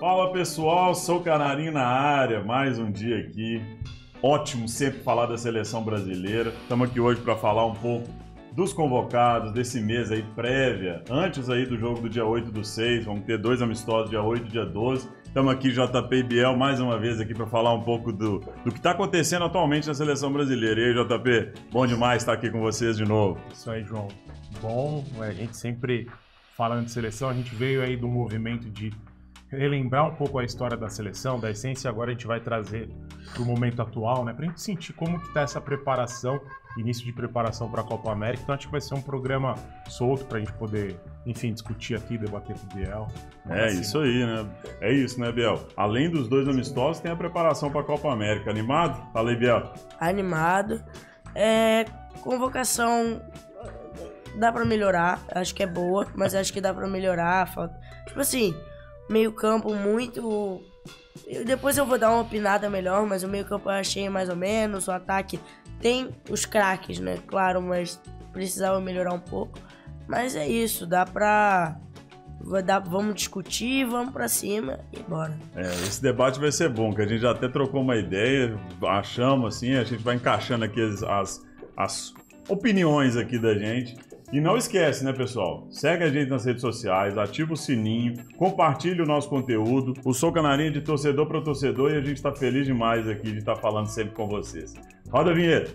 Fala pessoal, sou Canarinho na área, mais um dia aqui. Ótimo sempre falar da seleção brasileira. Estamos aqui hoje para falar um pouco dos convocados desse mês aí prévia, antes aí do jogo do dia 8/6, vamos ter 2 amistosos, dia 8 e dia 12. Estamos aqui, JP e Biel, mais uma vez aqui para falar um pouco do que está acontecendo atualmente na seleção brasileira. E aí, JP, bom demais estar aqui com vocês de novo. Isso aí, João. Bom, a gente sempre falando de seleção, a gente veio aí do movimento de relembrar um pouco a história da seleção, da essência, agora a gente vai trazer para o momento atual, né? Para a gente sentir como que está essa preparação, início de preparação para a Copa América. Então acho que vai ser um programa solto para a gente poder, enfim, discutir aqui, debater com o Biel. Isso aí, né? É isso, né, Biel? Além dos 2 amistosos, tem a preparação para a Copa América. Animado? Fala aí, Biel. Animado. Convocação dá para melhorar, acho que é boa, mas acho que dá para melhorar. Tipo assim, meio campo muito... Depois eu vou dar uma opinada melhor, mas o meio campo eu achei mais ou menos. O ataque tem os craques, né? Claro, mas precisava melhorar um pouco. Mas é isso, vamos discutir, vamos pra cima e bora. Esse debate vai ser bom, que a gente já até trocou uma ideia, achamos assim, a gente vai encaixando aqui as opiniões aqui da gente. E não esquece, né, pessoal? Segue a gente nas redes sociais, ativa o sininho, compartilha o nosso conteúdo. O Sou Canarinho de torcedor para torcedor e a gente está feliz demais aqui de estar falando sempre com vocês. Roda a vinheta!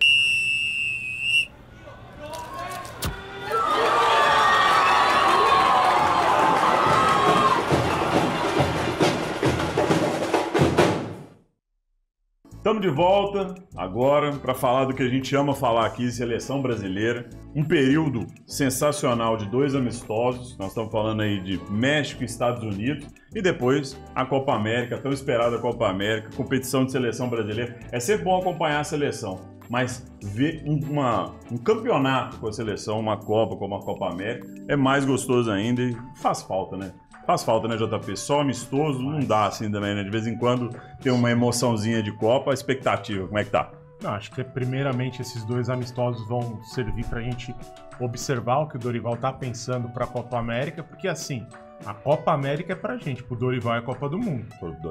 Estamos de volta agora para falar do que a gente ama falar aqui, seleção brasileira. Um período sensacional de 2 amistosos. Nós estamos falando aí de México e Estados Unidos. E depois a Copa América, tão esperada Copa América, competição de seleção brasileira. É sempre bom acompanhar a seleção, mas ver um campeonato com a seleção, uma Copa como a Copa América, é mais gostoso ainda e faz falta, né? Faz falta, né, JP? Só amistoso não dá assim também, né? De vez em quando tem uma emoçãozinha de Copa, a expectativa, como é que tá? Não, acho que primeiramente esses 2 amistosos vão servir para a gente observar o que o Dorival tá pensando para a Copa América, porque assim, a Copa América é pra gente, pro Dorival é a Copa do Mundo.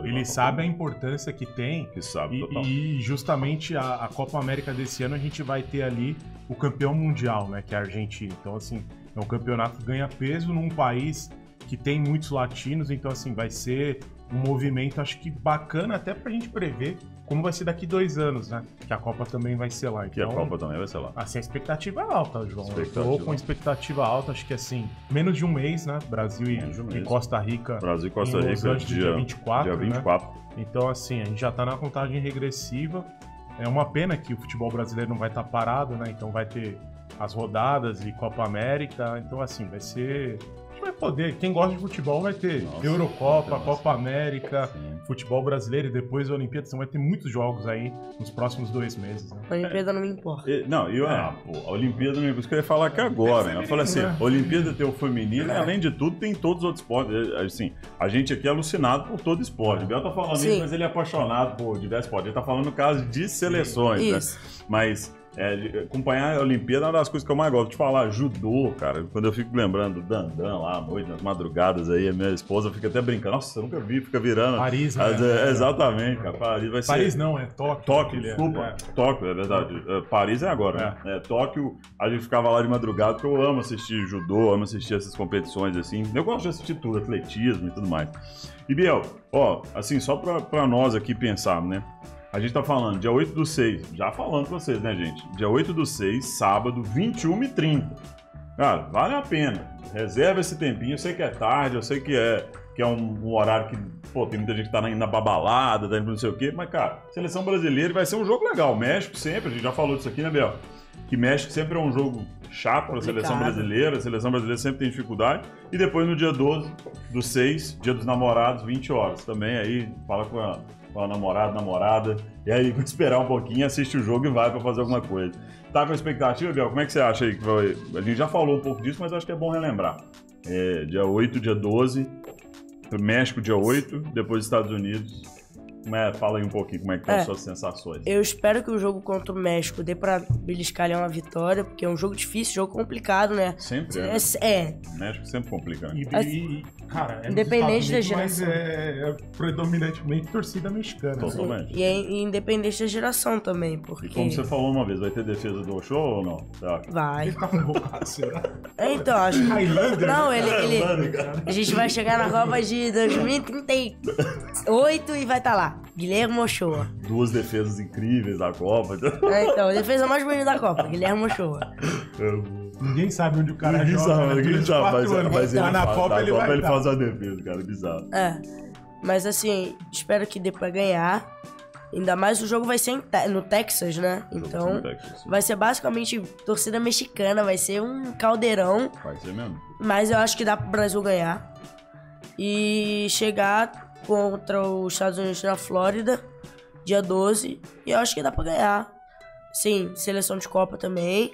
Ele sabe a importância que tem e justamente a Copa América desse ano a gente vai ter ali o campeão mundial, né, que é a Argentina. Então assim, é um campeonato que ganha peso num país que tem muitos latinos, então assim, vai ser um movimento, acho que bacana até pra gente prever como vai ser daqui 2 anos, né? Que a Copa também vai ser lá. Então, que a Copa também vai ser lá. Assim, a expectativa é alta, João. Eu tô com expectativa alta, acho que assim, menos de um mês, né? Brasil e Costa Rica. Brasil e Costa Rica, dia 24. Dia 24. Né? Então, assim, a gente já tá na contagem regressiva. É uma pena que o futebol brasileiro não vai estar parado, né? Então vai ter as rodadas e Copa América. Então, assim, vai ser... vai poder, quem gosta de futebol vai ter Eurocopa, Copa América, futebol brasileiro e depois a Olimpíada, então vai ter muitos jogos aí nos próximos 2 meses, né? A Olimpíada não me importa. A Olimpíada não me importa, isso que eu ia falar aqui agora, né? Eu falei assim, a Olimpíada tem o feminino e além de tudo tem todos os outros esportes, assim, a gente aqui é alucinado por todo esporte. O Biel tá falando isso, mas ele é apaixonado por diversos esportes, ele tá falando no caso de seleções, né? Mas... acompanhar a Olimpíada é uma das coisas que eu mais gosto. Vou te falar, judô, cara. Quando eu fico lembrando do Dandan lá à noite, nas madrugadas aí, a minha esposa fica até brincando. Nossa, eu nunca vi, fica virando. Paris, né? Exatamente, cara. Paris vai ser. Paris não, é Tóquio. Tóquio, desculpa. Tóquio, é verdade. Paris é agora, né? Tóquio, a gente ficava lá de madrugada, porque eu amo assistir judô, amo assistir essas competições assim. Eu gosto de assistir tudo, atletismo e tudo mais. E Biel, assim, só pra nós aqui pensarmos, né? A gente tá falando dia 8/6, já falando pra vocês, né, gente? Dia 8/6, sábado, 21h30. Cara, vale a pena. Reserva esse tempinho. Eu sei que é tarde, eu sei que é um horário que, tem muita gente que tá indo na babalada, tá indo não sei o quê, mas, cara, seleção brasileira vai ser um jogo legal. México sempre, a gente já falou disso aqui, né, Biel? Que México sempre é um jogo chato pra seleção brasileira, a seleção brasileira sempre tem dificuldade. E depois no dia 12/6, dia dos namorados, 20 horas. Também aí, fala com a namorada, e aí esperar um pouquinho, assiste o jogo e vai pra fazer alguma coisa. Tá com expectativa, Biel? Como é que você acha aí que vai... A gente já falou um pouco disso, mas acho que é bom relembrar. Dia 8, dia 12, México dia 8, depois Estados Unidos Fala aí um pouquinho como é que estão as suas sensações. Eu espero que o jogo contra o México dê pra beliscar uma vitória, porque é um jogo difícil, jogo complicado, né? Sempre O México sempre complica, né? Cara, independente da geração. Mas é predominantemente torcida mexicana. Totalmente. E é independente da geração também, porque... E como você falou uma vez, vai ter defesa do Ochoa ou não? Vai. Ele tá convocado, será? Então, acho que... Highlander? Não, a gente vai chegar na Copa de 2038 e vai estar lá. Guilherme Ochoa. 2 defesas incríveis da Copa. Então, defesa mais bonita da Copa, Guilherme Ochoa. Ninguém sabe onde o cara Ninguém joga. sabe, ninguém sabe, mas ele na Copa ele faz a defesa, cara, bizarro. Mas assim, espero que dê pra ganhar. Ainda mais o jogo vai ser no Texas, né? Então, vai ser basicamente torcida mexicana, vai ser um caldeirão. Vai ser mesmo. Mas eu acho que dá pro Brasil ganhar. E chegar contra os Estados Unidos na Flórida, dia 12. E eu acho que dá pra ganhar. Sim, seleção de Copa também.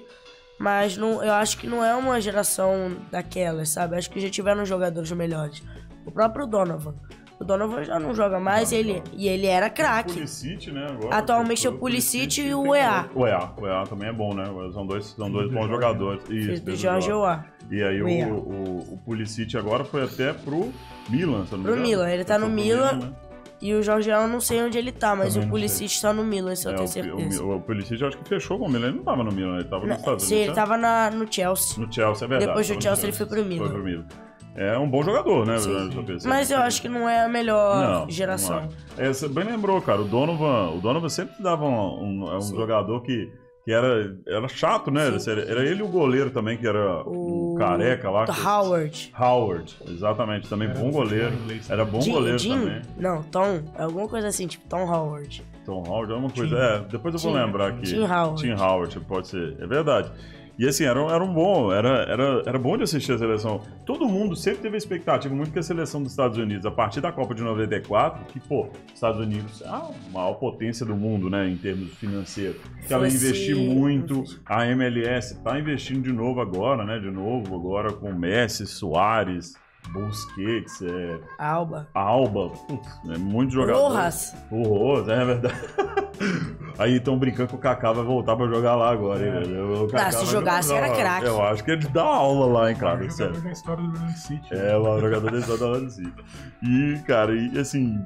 Mas não, eu acho que não é uma geração daquelas, sabe? Acho que já tiveram jogadores melhores. O próprio Donovan. O Donovan já não joga mais, ele era craque. O Pulisic, né? Agora, atualmente é o Pulisic e o EA. O EA também é bom, né? São dois bons jogadores. Isso, do Jorge EA. E aí o Pulisic agora foi até pro Milan, se eu não me engano. Pro Milan, ele tá no Milan. Né? E o Jorge EA eu não sei onde ele tá, mas também o Pulisic tá no Milan, isso eu tenho certeza. O Pulisic eu acho que fechou com o Milan, ele não tava no Milan, ele tava nos Estados Unidos. Sim, ele tava no Chelsea. No Chelsea, é verdade. Depois do Chelsea ele foi pro Milan. Foi pro Milan. É um bom jogador, né? Mas eu acho que não é a melhor geração. Você bem lembrou, cara. O Donovan sempre dava um jogador que era chato, né? Era ele e o goleiro também, que era o careca lá. Howard, exatamente. Também bom goleiro. Era bom goleiro também. Não, Tom. Alguma coisa assim, tipo Tom Howard. Tom Howard é uma coisa... depois eu vou lembrar aqui. Tim Howard, pode ser. É verdade. E assim, era bom de assistir a seleção. Todo mundo sempre teve a expectativa muito que a seleção dos Estados Unidos, a partir da Copa de 94, que, Estados Unidos é a maior potência do mundo, né, em termos financeiros. Que ela investiu muito, a MLS tá investindo de novo agora, né, com Messi, Suárez, Busquets, Alba, putz, muito jogador. Rojas, é verdade. Aí estão brincando que o Kaká vai voltar pra jogar lá agora, hein, velho? Se jogasse era craque. Eu acho que ele dá aula lá, hein, cara. Jogador da história do Orlando City. O jogador da história do Orlando City. E, cara, assim,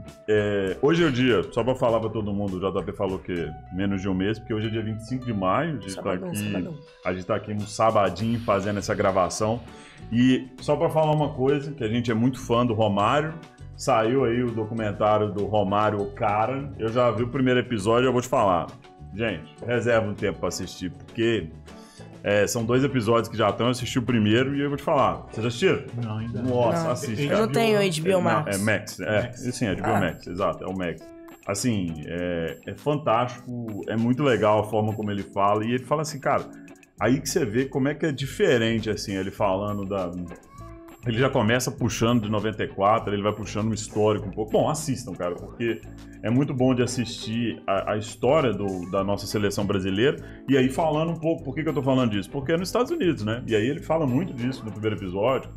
hoje é o dia, só pra falar pra todo mundo, o JP falou que menos de um mês, porque hoje é dia 25 de maio, a gente tá aqui no sabadinho fazendo essa gravação. E só pra falar uma coisa, que a gente é muito fã do Romário, saiu aí o documentário do Romário, o cara. Eu já vi o primeiro episódio e eu vou te falar. Gente, reserva um tempo pra assistir, porque são 2 episódios que já estão. Eu assisti o primeiro e eu vou te falar. Vocês assistiram? Não, ainda não. Nossa, assiste. Eu não tenho HBO Max. É Max. Sim, é HBO Max, exato, é o Max. Assim, é fantástico, é muito legal a forma como ele fala. E ele fala assim, cara, aí que você vê como é que é diferente, assim, ele falando Ele já começa puxando de 94, ele vai puxando um histórico um pouco. Bom, assistam, cara, porque é muito bom de assistir a história da nossa seleção brasileira. E aí falando um pouco, por que eu tô falando disso? Porque é nos Estados Unidos, né? E aí ele fala muito disso no primeiro episódio,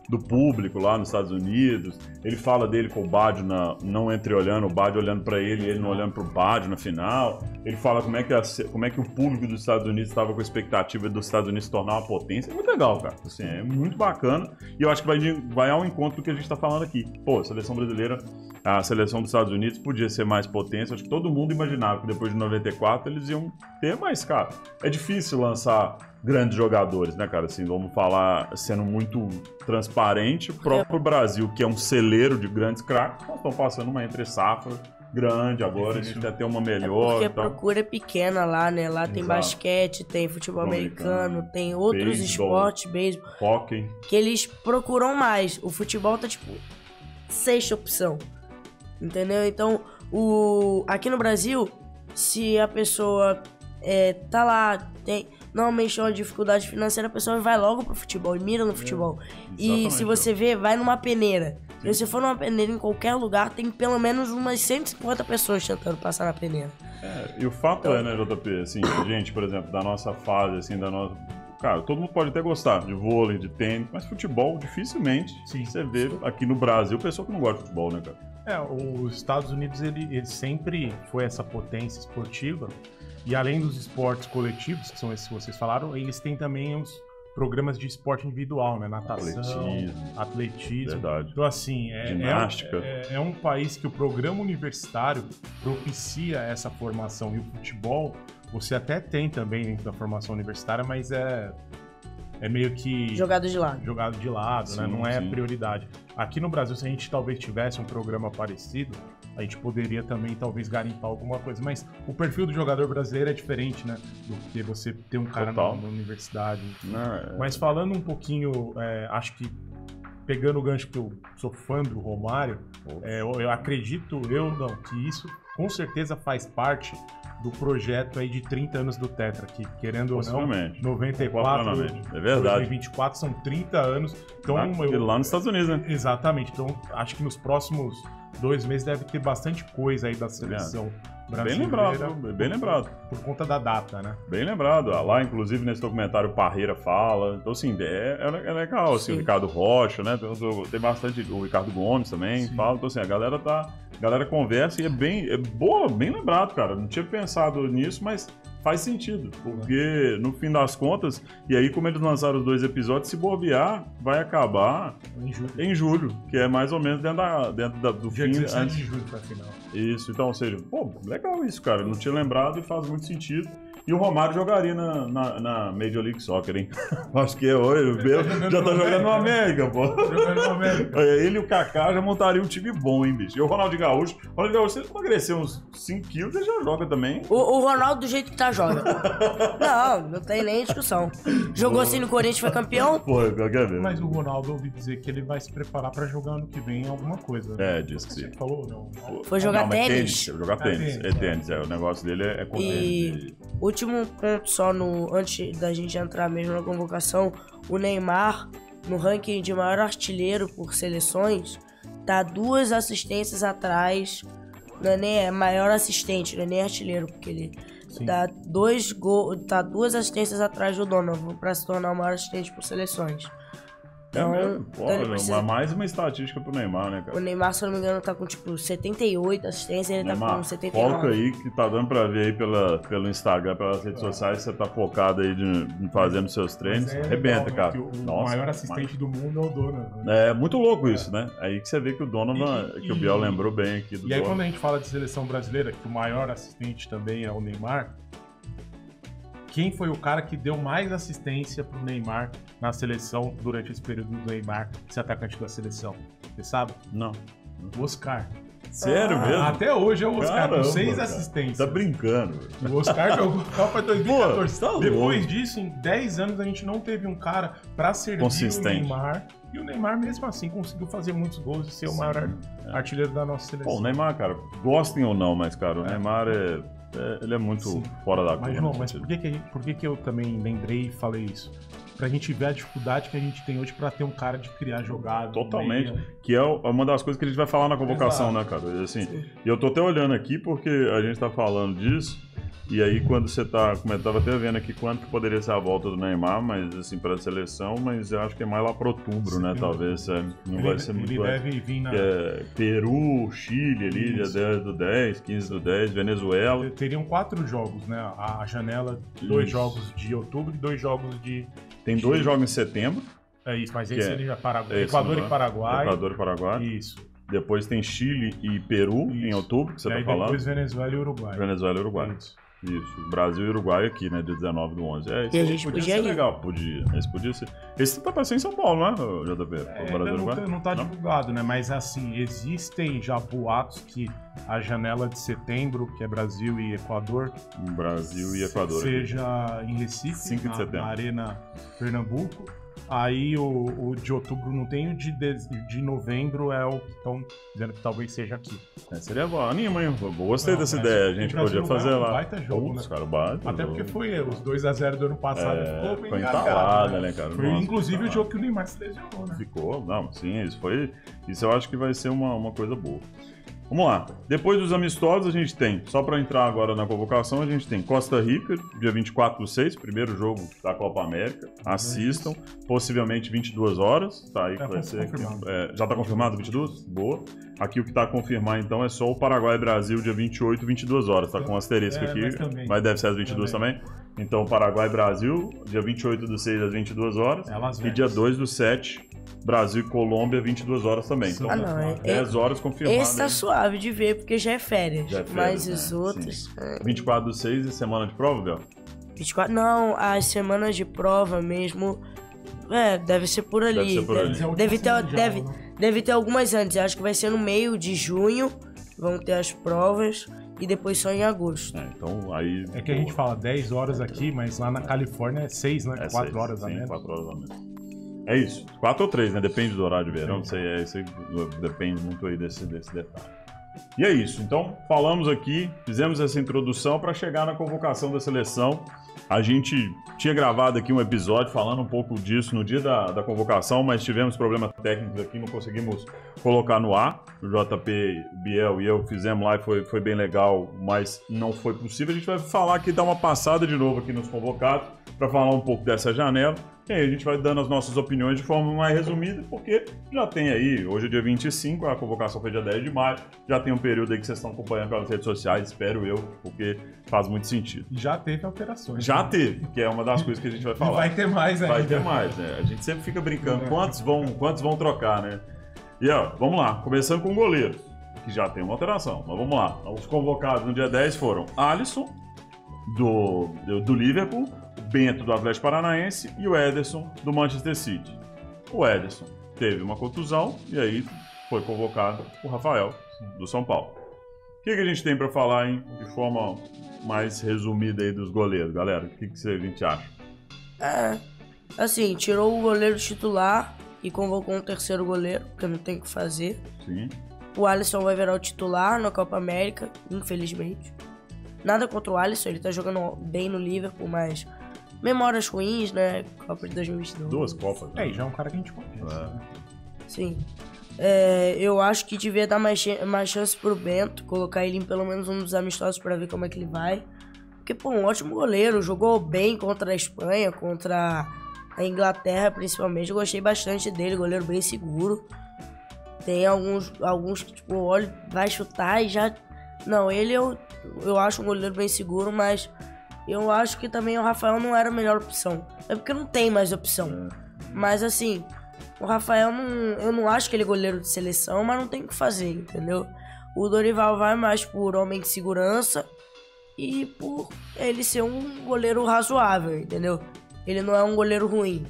do público lá nos Estados Unidos. Ele fala dele com o Baggio não entreolhando, o Baggio olhando pra ele e ele não olhando pro Baggio na final. Ele fala como é que o público dos Estados Unidos estava com a expectativa dos Estados Unidos se tornar uma potência. É muito legal, cara. Assim, é muito bacana. E eu acho que vai ao encontro do que a gente tá falando aqui. A seleção brasileira, a seleção dos Estados Unidos podia ser mais potência. Acho que todo mundo imaginava que depois de 94 eles iam ter, mas, cara, é difícil lançar grandes jogadores, né, cara? Assim, vamos falar sendo muito transparente. O próprio Brasil, que é um celeiro de grandes craques, nós estamos passando uma entre-safra grande agora, a gente vai ter uma melhor. Porque a procura é pequena lá, né? Lá tem basquete, tem futebol americano, tem outros esportes, beisebol, hóquei, que eles procuram mais. O futebol tá tipo 6ª opção, entendeu? Então, aqui no Brasil, se a pessoa tá lá, normalmente tem uma dificuldade financeira, a pessoa vai logo pro futebol e mira no futebol. E se você vê, vai numa peneira. Se você for numa peneira em qualquer lugar, tem pelo menos umas 150 pessoas tentando passar na peneira. E o fato né, JP, assim, a gente, por exemplo, da nossa fase, assim, Cara, todo mundo pode até gostar de vôlei, de tênis, mas futebol, dificilmente você vê aqui no Brasil pessoa que não gosta de futebol, né, cara? Os Estados Unidos, ele sempre foi essa potência esportiva, e além dos esportes coletivos, que são esses que vocês falaram, eles têm também os programas de esporte individual, né? Natação, atletismo. Verdade. Então, assim, ginástica. É um país que o programa universitário propicia essa formação, e o futebol você até tem também dentro da formação universitária, mas é meio que... Jogado de lado. Jogado de lado, Sim, né? Não é sim. prioridade. Aqui no Brasil, se a gente talvez tivesse um programa parecido, a gente poderia também talvez garimpar alguma coisa. Mas o perfil do jogador brasileiro é diferente, né? Do que você ter um cara na universidade. Mas falando um pouquinho, acho que pegando o gancho que eu sou fã do Romário, eu acredito, que isso com certeza faz parte do projeto aí de 30 anos do Tetra, que querendo ou não, 94, é verdade. 2024 são 30 anos. Então, lá nos Estados Unidos, né? Exatamente. Então, acho que nos próximos 2 meses deve ter bastante coisa aí da seleção brasileira. Bem lembrado. Por conta da data, né? Bem lembrado. Lá, inclusive, nesse documentário, o Parreira fala. Então, assim, é legal. Assim, o Ricardo Rocha, né? Tem bastante... O Ricardo Gomes também fala. Então, assim, a galera conversa e é bem lembrado, cara. Não tinha pensado nisso, mas faz sentido. Porque, no fim das contas, e aí, como eles lançaram os 2 episódios, se bobear, vai acabar em julho, que é mais ou menos dentro do dia fim. 17 de julho pra final. Isso, então, ou seja, legal isso, cara. Não tinha lembrado e faz muito sentido. E o Romário jogaria na Major League Soccer, hein? Acho que hoje já tá jogando no América, pô. Jogando no América. Ele e o Kaká já montariam um time bom, hein, bicho? E o Ronaldinho Gaúcho, se ele emagrecer uns 5 quilos, ele já joga também. O Ronaldo, do jeito que tá, joga. Não tem nem discussão. Jogou assim no Corinthians, foi campeão. Pô, quer ver? Mas o Ronaldo, eu ouvi dizer que ele vai se preparar pra jogar ano que vem alguma coisa. Né? Diz que sim. Você falou? Não. Foi jogar tênis. Jogar tênis. Tênis. O negócio dele é com tênis. Último ponto só antes da gente entrar mesmo na convocação, o Neymar, no ranking de maior artilheiro por seleções, tá 2 assistências atrás, não é nem maior assistente, não é nem artilheiro, porque ele dá 2 assistências atrás do Donovan pra se tornar o maior assistente por seleções. Então, ele precisa... mais uma estatística pro Neymar, né, cara? O Neymar, se eu não me engano, tá com tipo 78 assistências, ele Neymar, tá com 79. Foca aí, que tá dando pra ver aí pelo Instagram, pelas redes sociais, você tá focado aí fazendo seus treinos. Arrebenta, cara. O maior assistente do mundo é o Donovan. É muito louco isso, né? Aí que você vê que o Donovan, que o Biel lembrou bem aqui do E aí quando a gente fala de seleção brasileira, que o maior assistente também é o Neymar, quem foi o cara que deu mais assistência pro Neymar na seleção durante esse período do Neymar ser atacante da seleção? Você sabe? Não. O Oscar. Sério mesmo? Até hoje é o Oscar, com 6 assistências. Tá brincando. O Oscar jogou a Copa 2014. Pô, tá depois disso, em 10 anos, a gente não teve um cara pra servir o Neymar. E o Neymar, mesmo assim, conseguiu fazer muitos gols e ser o maior artilheiro da nossa seleção. Pô, o Neymar, cara, gostem ou não, mas, cara, o Neymar ele é muito fora da curva. Mas, João, mas por que eu também lembrei e falei isso? Pra gente ver a dificuldade que a gente tem hoje pra ter um cara de criar jogada. Totalmente. Que é uma das coisas que a gente vai falar na convocação, né, cara? Assim, e eu tô até olhando aqui porque a gente tá falando disso. E aí, quando você tá... Como eu tava até vendo aqui quanto que poderia ser a volta do Neymar, mas assim, pra seleção, mas eu acho que é mais lá pro outubro, né? Talvez. Não vai ser muito. Ele deve vir na. Peru, Chile ali, dia 10 do 10, 15 do 10, Venezuela. Teriam 4 jogos, né? A janela, 2 jogos de outubro e 2 jogos de. Tem 2 jogos em setembro. É isso, mas esse ele já Paraguai. Equador e Paraguai. Equador e Paraguai. Isso. Depois tem Chile e Peru em outubro, que você tá falando. Depois Venezuela e Uruguai. Venezuela e Uruguai. Isso. Brasil e Uruguai aqui, né? Dia 19 do 11. E a gente podia ir. Legal, podia. Esse podia ser. Esse tá pra ser em São Paulo, né, JP? Não tá divulgado, né? Mas assim, existem já boatos que a janela de setembro, que é Brasil e Equador. Brasil e Equador. Seja em Recife, 5 de setembro. Na Arena Pernambuco. Aí o de outubro não tem, o de novembro é o que estão dizendo que talvez seja aqui. Seria bom, anima, hein? Eu gostei dessa ideia, a gente podia fazer lá. Baita jogo, né? Cara, baita até jogo. Porque foi os 2x0 do ano passado. Ficou entalado, né, cara? Foi inclusive o jogo que o Neymar se lesionou, né? Sim, isso eu acho que vai ser uma coisa boa. Vamos lá. Depois dos amistosos, a gente tem, só para entrar agora na convocação, a gente tem Costa Rica, dia 24/6, primeiro jogo da Copa América. Assistam, possivelmente 22 horas. Tá aí que vai ser. Já tá confirmado 22? Boa. Aqui o que tá a confirmar então é só o Paraguai e Brasil, dia 28, 22 horas. Tá com um asterisco aqui. Mas deve ser às 22 também. Então, Paraguai e Brasil, dia 28/6 às 22 horas. E dia 2/7. Brasil e Colômbia, 22 horas também. Então, 10 horas confirmado. Esse tá suave de ver, porque já é férias. Mas os outros... 24/6 e semana de prova, Bel? 24... Não, as semanas de prova mesmo... deve ser por ali. Deve ter algumas antes. Acho que vai ser no meio de junho. Vão ter as provas. E depois só em agosto. Então aí... É que a gente fala 10 horas aqui, mas lá na Califórnia é 6, né? 4 horas a menos. 4 horas a menos. É isso. 4 ou 3, né? Depende do horário de verão. Não sei, isso aí depende muito aí desse detalhe. E é isso. Então, falamos aqui, fizemos essa introdução para chegar na convocação da seleção. A gente tinha gravado aqui um episódio falando um pouco disso no dia da convocação, mas tivemos problemas técnicos aqui, não conseguimos colocar no ar. O JP, Biel e eu fizemos lá e foi bem legal, mas não foi possível. A gente vai falar aqui, dar uma passada de novo aqui nos convocados para falar um pouco dessa janela. E aí a gente vai dando as nossas opiniões de forma mais resumida, porque já tem aí, hoje é dia 25, a convocação foi dia 10 de maio, já tem um período aí que vocês estão acompanhando pelas redes sociais, espero eu, porque faz muito sentido. Já teve alterações. Já teve, que é uma das coisas que a gente vai falar. E vai ter mais ainda. Vai ter mais, né? A gente sempre fica brincando, quantos vão trocar, né? E ó, vamos lá, começando com o goleiro, que já tem uma alteração, mas vamos lá. Os convocados no dia 10 foram Alisson, do Liverpool, Bento do Atlético Paranaense e o Ederson do Manchester City. O Ederson teve uma contusão e aí foi convocado o Rafael do São Paulo. O que a gente tem para falar de forma mais resumida aí dos goleiros, galera? O que a gente acha? Assim, tirou o goleiro titular e convocou um terceiro goleiro, que não tem o que fazer. Sim. O Alisson vai virar o titular na Copa América, infelizmente. Nada contra o Alisson, ele tá jogando bem no Liverpool, mas memórias ruins, né? Copa de 2022. 2 Copas. E já é um cara que a gente conhece. Né? Sim. Eu acho que devia dar mais chance pro Bento, colocar ele em pelo menos um dos amistosos pra ver como é que ele vai. Porque, pô, um ótimo goleiro, jogou bem contra a Espanha, contra a Inglaterra principalmente. Eu gostei bastante dele, goleiro bem seguro. Tem alguns que, tipo, olha, vai chutar e já... Não, ele eu acho um goleiro bem seguro, mas eu acho que também o Rafael não era a melhor opção. É porque não tem mais opção. Mas assim, o Rafael eu não acho que ele é goleiro de seleção, mas não tem o que fazer, entendeu? O Dorival vai mais por homem de segurança e por ele ser um goleiro razoável, entendeu? Ele não é um goleiro ruim.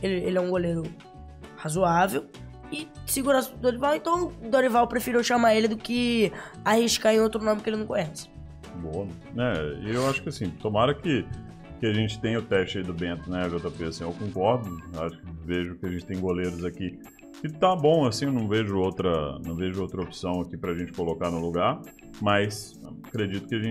Ele é um goleiro razoável. E segurança do Dorival, então o Dorival preferiu chamar ele do que arriscar em outro nome que ele não conhece. Boa. Eu acho que assim, tomara que a gente tenha o teste aí do Bento, né, JP? Assim, eu concordo, acho que vejo que a gente tem goleiros aqui que tá bom, assim, eu não vejo outra opção aqui pra gente colocar no lugar, mas acredito que a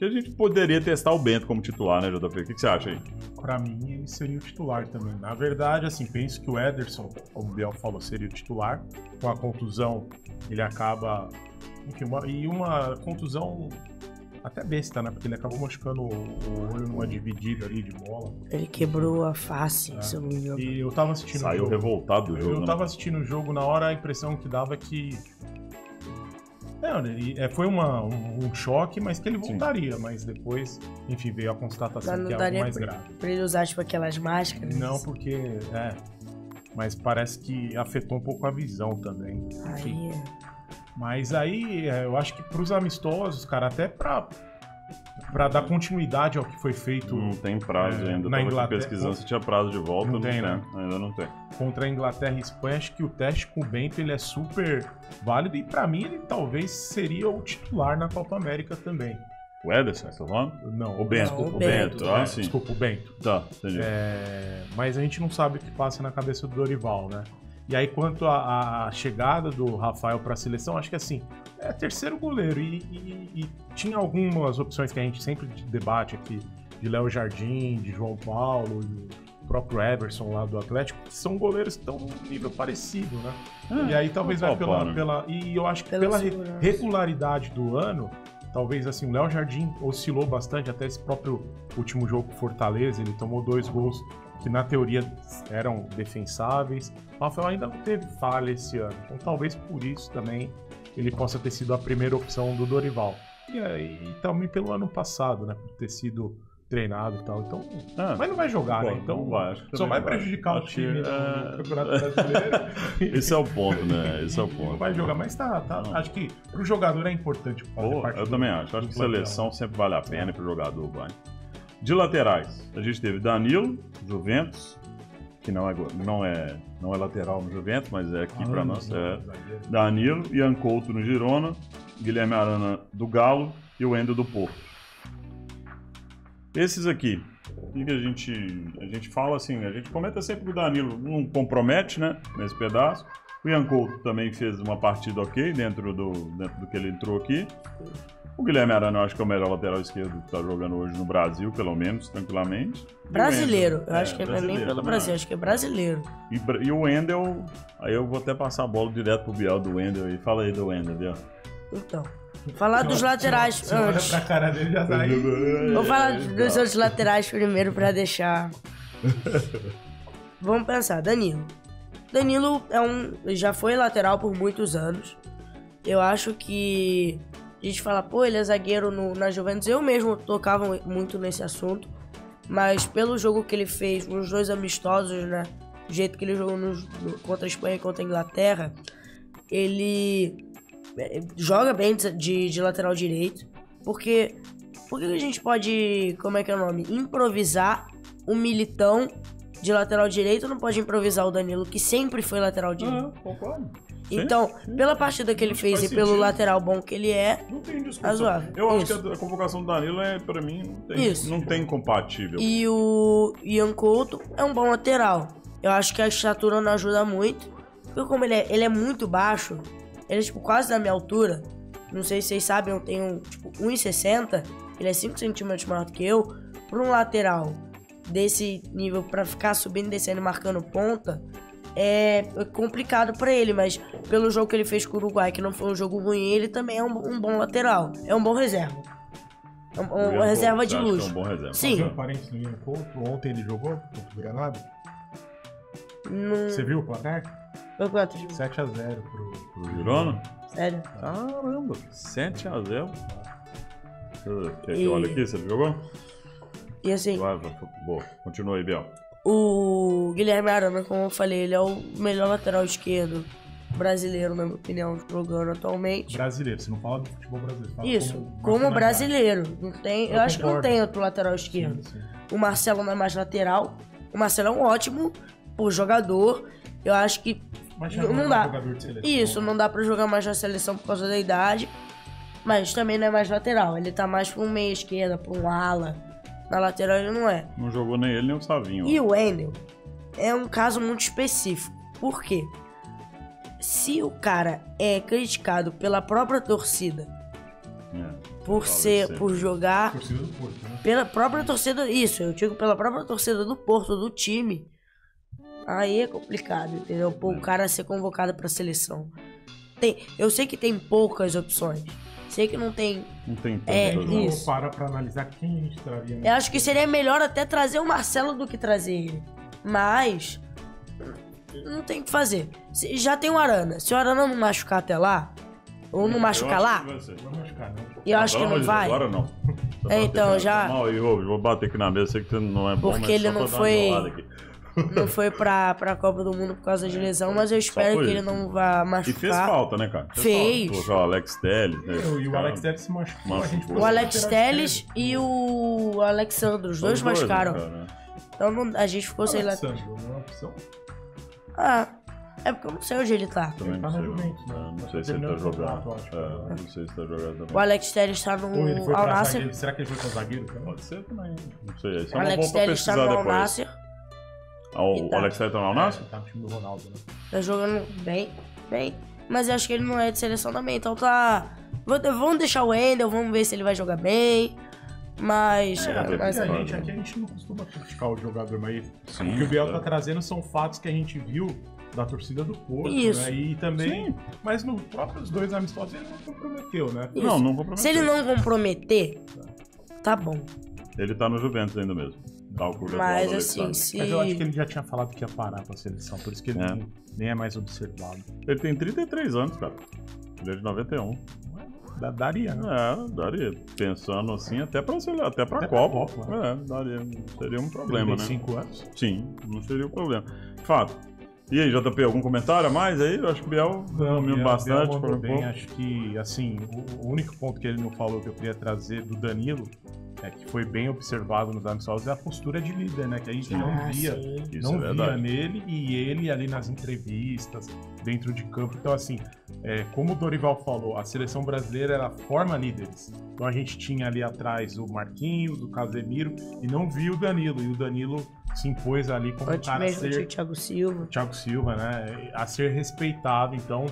gente poderia testar o Bento como titular, né, JP? O que você acha aí? Pra mim, ele seria o titular também. Na verdade, assim, penso que o Ederson, como o Biel falou, seria o titular. Com a contusão, ele acaba... Enfim, uma contusão até besta, né? Porque ele acabou machucando o olho numa dividida ali de bola. Ele quebrou a face, se eu não me engano. E eu tava assistindo Saiu revoltado do jogo. Eu tava assistindo o jogo, na hora a impressão que dava é que... foi um choque, mas que ele voltaria. Sim. Mas depois, enfim, veio a constatação que é algo mais grave. Pra ele usar, tipo, aquelas máscaras? Não, porque... mas parece que afetou um pouco a visão também. Enfim. Mas aí, eu acho que pros amistosos, cara, até pra dar continuidade ao que foi feito... Não tem prazo ainda. Na Inglaterra, pesquisando se tinha prazo de volta. Não tem, né? Ainda não tem. Contra a Inglaterra e Espanha, acho que o teste com o Bento ele é super válido e pra mim ele talvez seria o titular na Copa América também. O Ederson, você tá falando? Não. O Bento. Não, o Bento. Sim. Desculpa, o Bento. Tá, entendi. Mas a gente não sabe o que passa na cabeça do Dorival, né? E aí, quanto à chegada do Rafael para a seleção, acho que assim, é terceiro goleiro. E tinha algumas opções que a gente sempre debate aqui, de Léo Jardim, de João Paulo, o próprio Everson lá do Atlético, que são goleiros que estão num nível parecido, né? E aí talvez vai pela... E eu acho que pela regularidade do ano, talvez assim, o Léo Jardim oscilou bastante, até esse próprio último jogo com Fortaleza, ele tomou 2 gols que na teoria eram defensáveis. O Rafael ainda não teve falha esse ano, então talvez por isso também ele possa ter sido a primeira opção do Dorival. E também pelo ano passado, né? Por ter sido treinado e tal. Então, mas não vai jogar, né? Então só vai prejudicar o time no Campeonato Brasileiro. Esse é o ponto, né? Esse é o ponto. Não vai jogar, mas acho que pro jogador é importante fazer parte eu também acho. Acho que seleção sempre vale a pena e pro jogador vai. De laterais, a gente teve Danilo, Juventus, que não é lateral no Juventus, mas é aqui pra nós. Danilo, Ian Couto no Girona, Guilherme Arana do Galo e o Wendel do Porto. Esses aqui, que a gente fala assim, a gente comenta sempre que o Danilo não compromete, né, nesse pedaço. O Ian Couto também fez uma partida ok dentro do que ele entrou aqui. O Guilherme Arana, eu acho que é o melhor lateral esquerdo que está jogando hoje no Brasil, pelo menos, tranquilamente. Brasileiro, eu acho que não é nem pelo Brasil, acho que é brasileiro. E o Wendel, aí eu vou até passar a bola direto pro Biel do Wendel e fala aí do Wendel, Biel. Então, falar dos laterais antes. Olha pra cara dele, já tá aí. Vou falar dos outros laterais primeiro pra deixar. Vamos pensar, Danilo. Danilo já foi lateral por muitos anos. Eu acho que a gente fala, pô, ele é zagueiro na Juventus. Eu mesmo tocava muito nesse assunto. Mas pelo jogo que ele fez, nos 2 amistosos, né? Do jeito que ele jogou contra a Espanha e contra a Inglaterra, ele joga bem de lateral direito. Porque a gente pode, como é que é o nome? Improvisar o Militão de lateral direito, não pode improvisar o Danilo, que sempre foi lateral direito. Concordo. Então, pela partida que ele fez e pelo lateral bom que ele é, não tem discussão. Eu acho que a convocação do Danilo pra mim, não tem compatível. E o Ian Couto é um bom lateral. Eu acho que a estatura não ajuda muito. Porque como ele é muito baixo, ele é tipo quase da minha altura. Não sei se vocês sabem, eu tenho tipo 1,60. Ele é 5 centímetros maior do que eu. Por um lateral desse nível, pra ficar subindo, descendo e marcando ponta, é complicado pra ele, mas pelo jogo que ele fez com o Uruguai, que não foi um jogo ruim, ele também é um bom lateral, é um bom reserva. É uma reserva de luxo. É um bom reserva. Sim. Ontem ele jogou contra o Granada? Você viu o placar? Foi quanto? 7-0 pro Girona? Sério? Caramba, 7-0. Olha aqui, você jogou? E assim... Boa, continua aí, Biel. O Guilherme Arana, como eu falei, ele é o melhor lateral esquerdo brasileiro, na minha opinião, jogando atualmente. Brasileiro, você não fala do futebol brasileiro. Fala isso, como brasileiro. Não tem, eu acho que não tem outro lateral esquerdo. Sim. O Marcelo não é mais lateral. O Marcelo é um ótimo jogador. Eu acho que não dá. Isso, não dá pra jogar mais na seleção por causa da idade. Mas também não é mais lateral. Ele tá mais pra um meia esquerda, pra um ala. Na lateral ele não é. Não jogou nem ele nem o Savinho. E o Wendel é um caso muito específico. Por quê? Se o cara é criticado pela própria torcida por jogar torcida do Porto, né? Pela própria torcida, isso, eu digo pela própria torcida do Porto, do time, aí é complicado, entendeu? Pô, o cara ser convocado pra seleção. Eu sei que tem poucas opções. Sei que não tem isso. Para pra analisar quem a gente traria. Eu acho que seria melhor até trazer o Marcelo do que trazer ele. Mas não tem o que fazer. Já tem o Arana. Se o Arana não machucar até lá, ou não machucar lá, não vai machucar, não. Eu acho que não vai. Agora não. Então já. Eu vou bater aqui na mesa, sei que não é bom. Porque ele não foi pra Copa do Mundo por causa de lesão, mas eu espero que ele não vá machucar. E fez falta, né, cara? Fez. O Alex Telles, né? E o Alex Telles se machucou. O Alex Telles e o Alexandre, os dois machucaram. Então a gente ficou sem lateral. Não é uma opção? É porque eu não sei onde ele tá. Também não sei. Não sei se ele tá jogando. Não sei se ele tá jogando também. O Alex Telles tá no Al Nassr. Será que ele foi com o zagueiro? Pode ser também. Não sei. O Alex Telles tá no Al Nassr. O Alex Telles tá no Al Nassr? Tá no time do Ronaldo, né? Tá jogando bem. Mas eu acho que ele não é de seleção também. Então tá... Vamos deixar o Wendel, vamos ver se ele vai jogar bem. Mas... Aqui a gente não costuma criticar o jogador, mas o que o Biel tá trazendo são fatos que a gente viu da torcida do Porto, né? E também... Sim. Mas no próprios 2 amistosos ele não comprometeu, né? Não comprometeu. Se ele não comprometer, tá bom. Ele tá no Juventus ainda mesmo. Mas assim, Mas eu acho que ele já tinha falado que ia parar com a seleção, por isso que ele nem é mais observado. Ele tem 33 anos, cara. Ele é de 91. Daria, né? Daria. Pensando assim, até pra Copa. Daria. Não seria um problema, 5 anos? Sim, não seria um problema. Fato. E aí, JP, algum comentário a mais aí? Eu acho que o Biel dormiu bastante. Biel bem. Acho que, assim, o único ponto que ele não falou que eu queria trazer do Danilo, que foi bem observado nos amistosos, é a postura de líder, né? Que a gente não via nele, e ele ali nas entrevistas, dentro de campo. Então, assim, como o Dorival falou, a seleção brasileira, ela forma líderes. Então a gente tinha ali atrás o Marquinhos, o Casemiro, e não viu o Danilo. E o Danilo se impôs ali como um cara a ser... Thiago Silva, né? A ser respeitado. Então,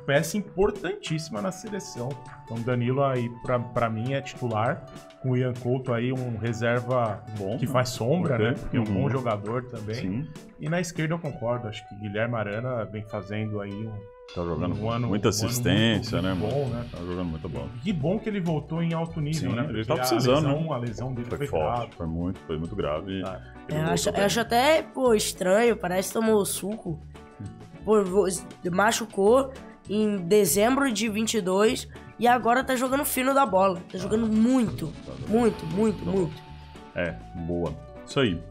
peça importantíssima na seleção. Então, Danilo aí, pra mim, é titular. Com o Ian Couto aí, um reserva bom, que faz sombra, né? Porque é um bom jogador também. Sim. E na esquerda eu concordo. Acho que Guilherme Arana vem fazendo aí tá jogando muita assistência, né? Bom, né? Tá jogando muito bom. Que bom que ele voltou em alto nível, sim, né? Ele tá precisando, a lesão dele foi forte, foi muito grave. Eu acho até, estranho, parece que tomou suco. Machucou em dezembro de 22 e agora tá jogando fino da bola. Tá jogando muito. Boa. Isso aí.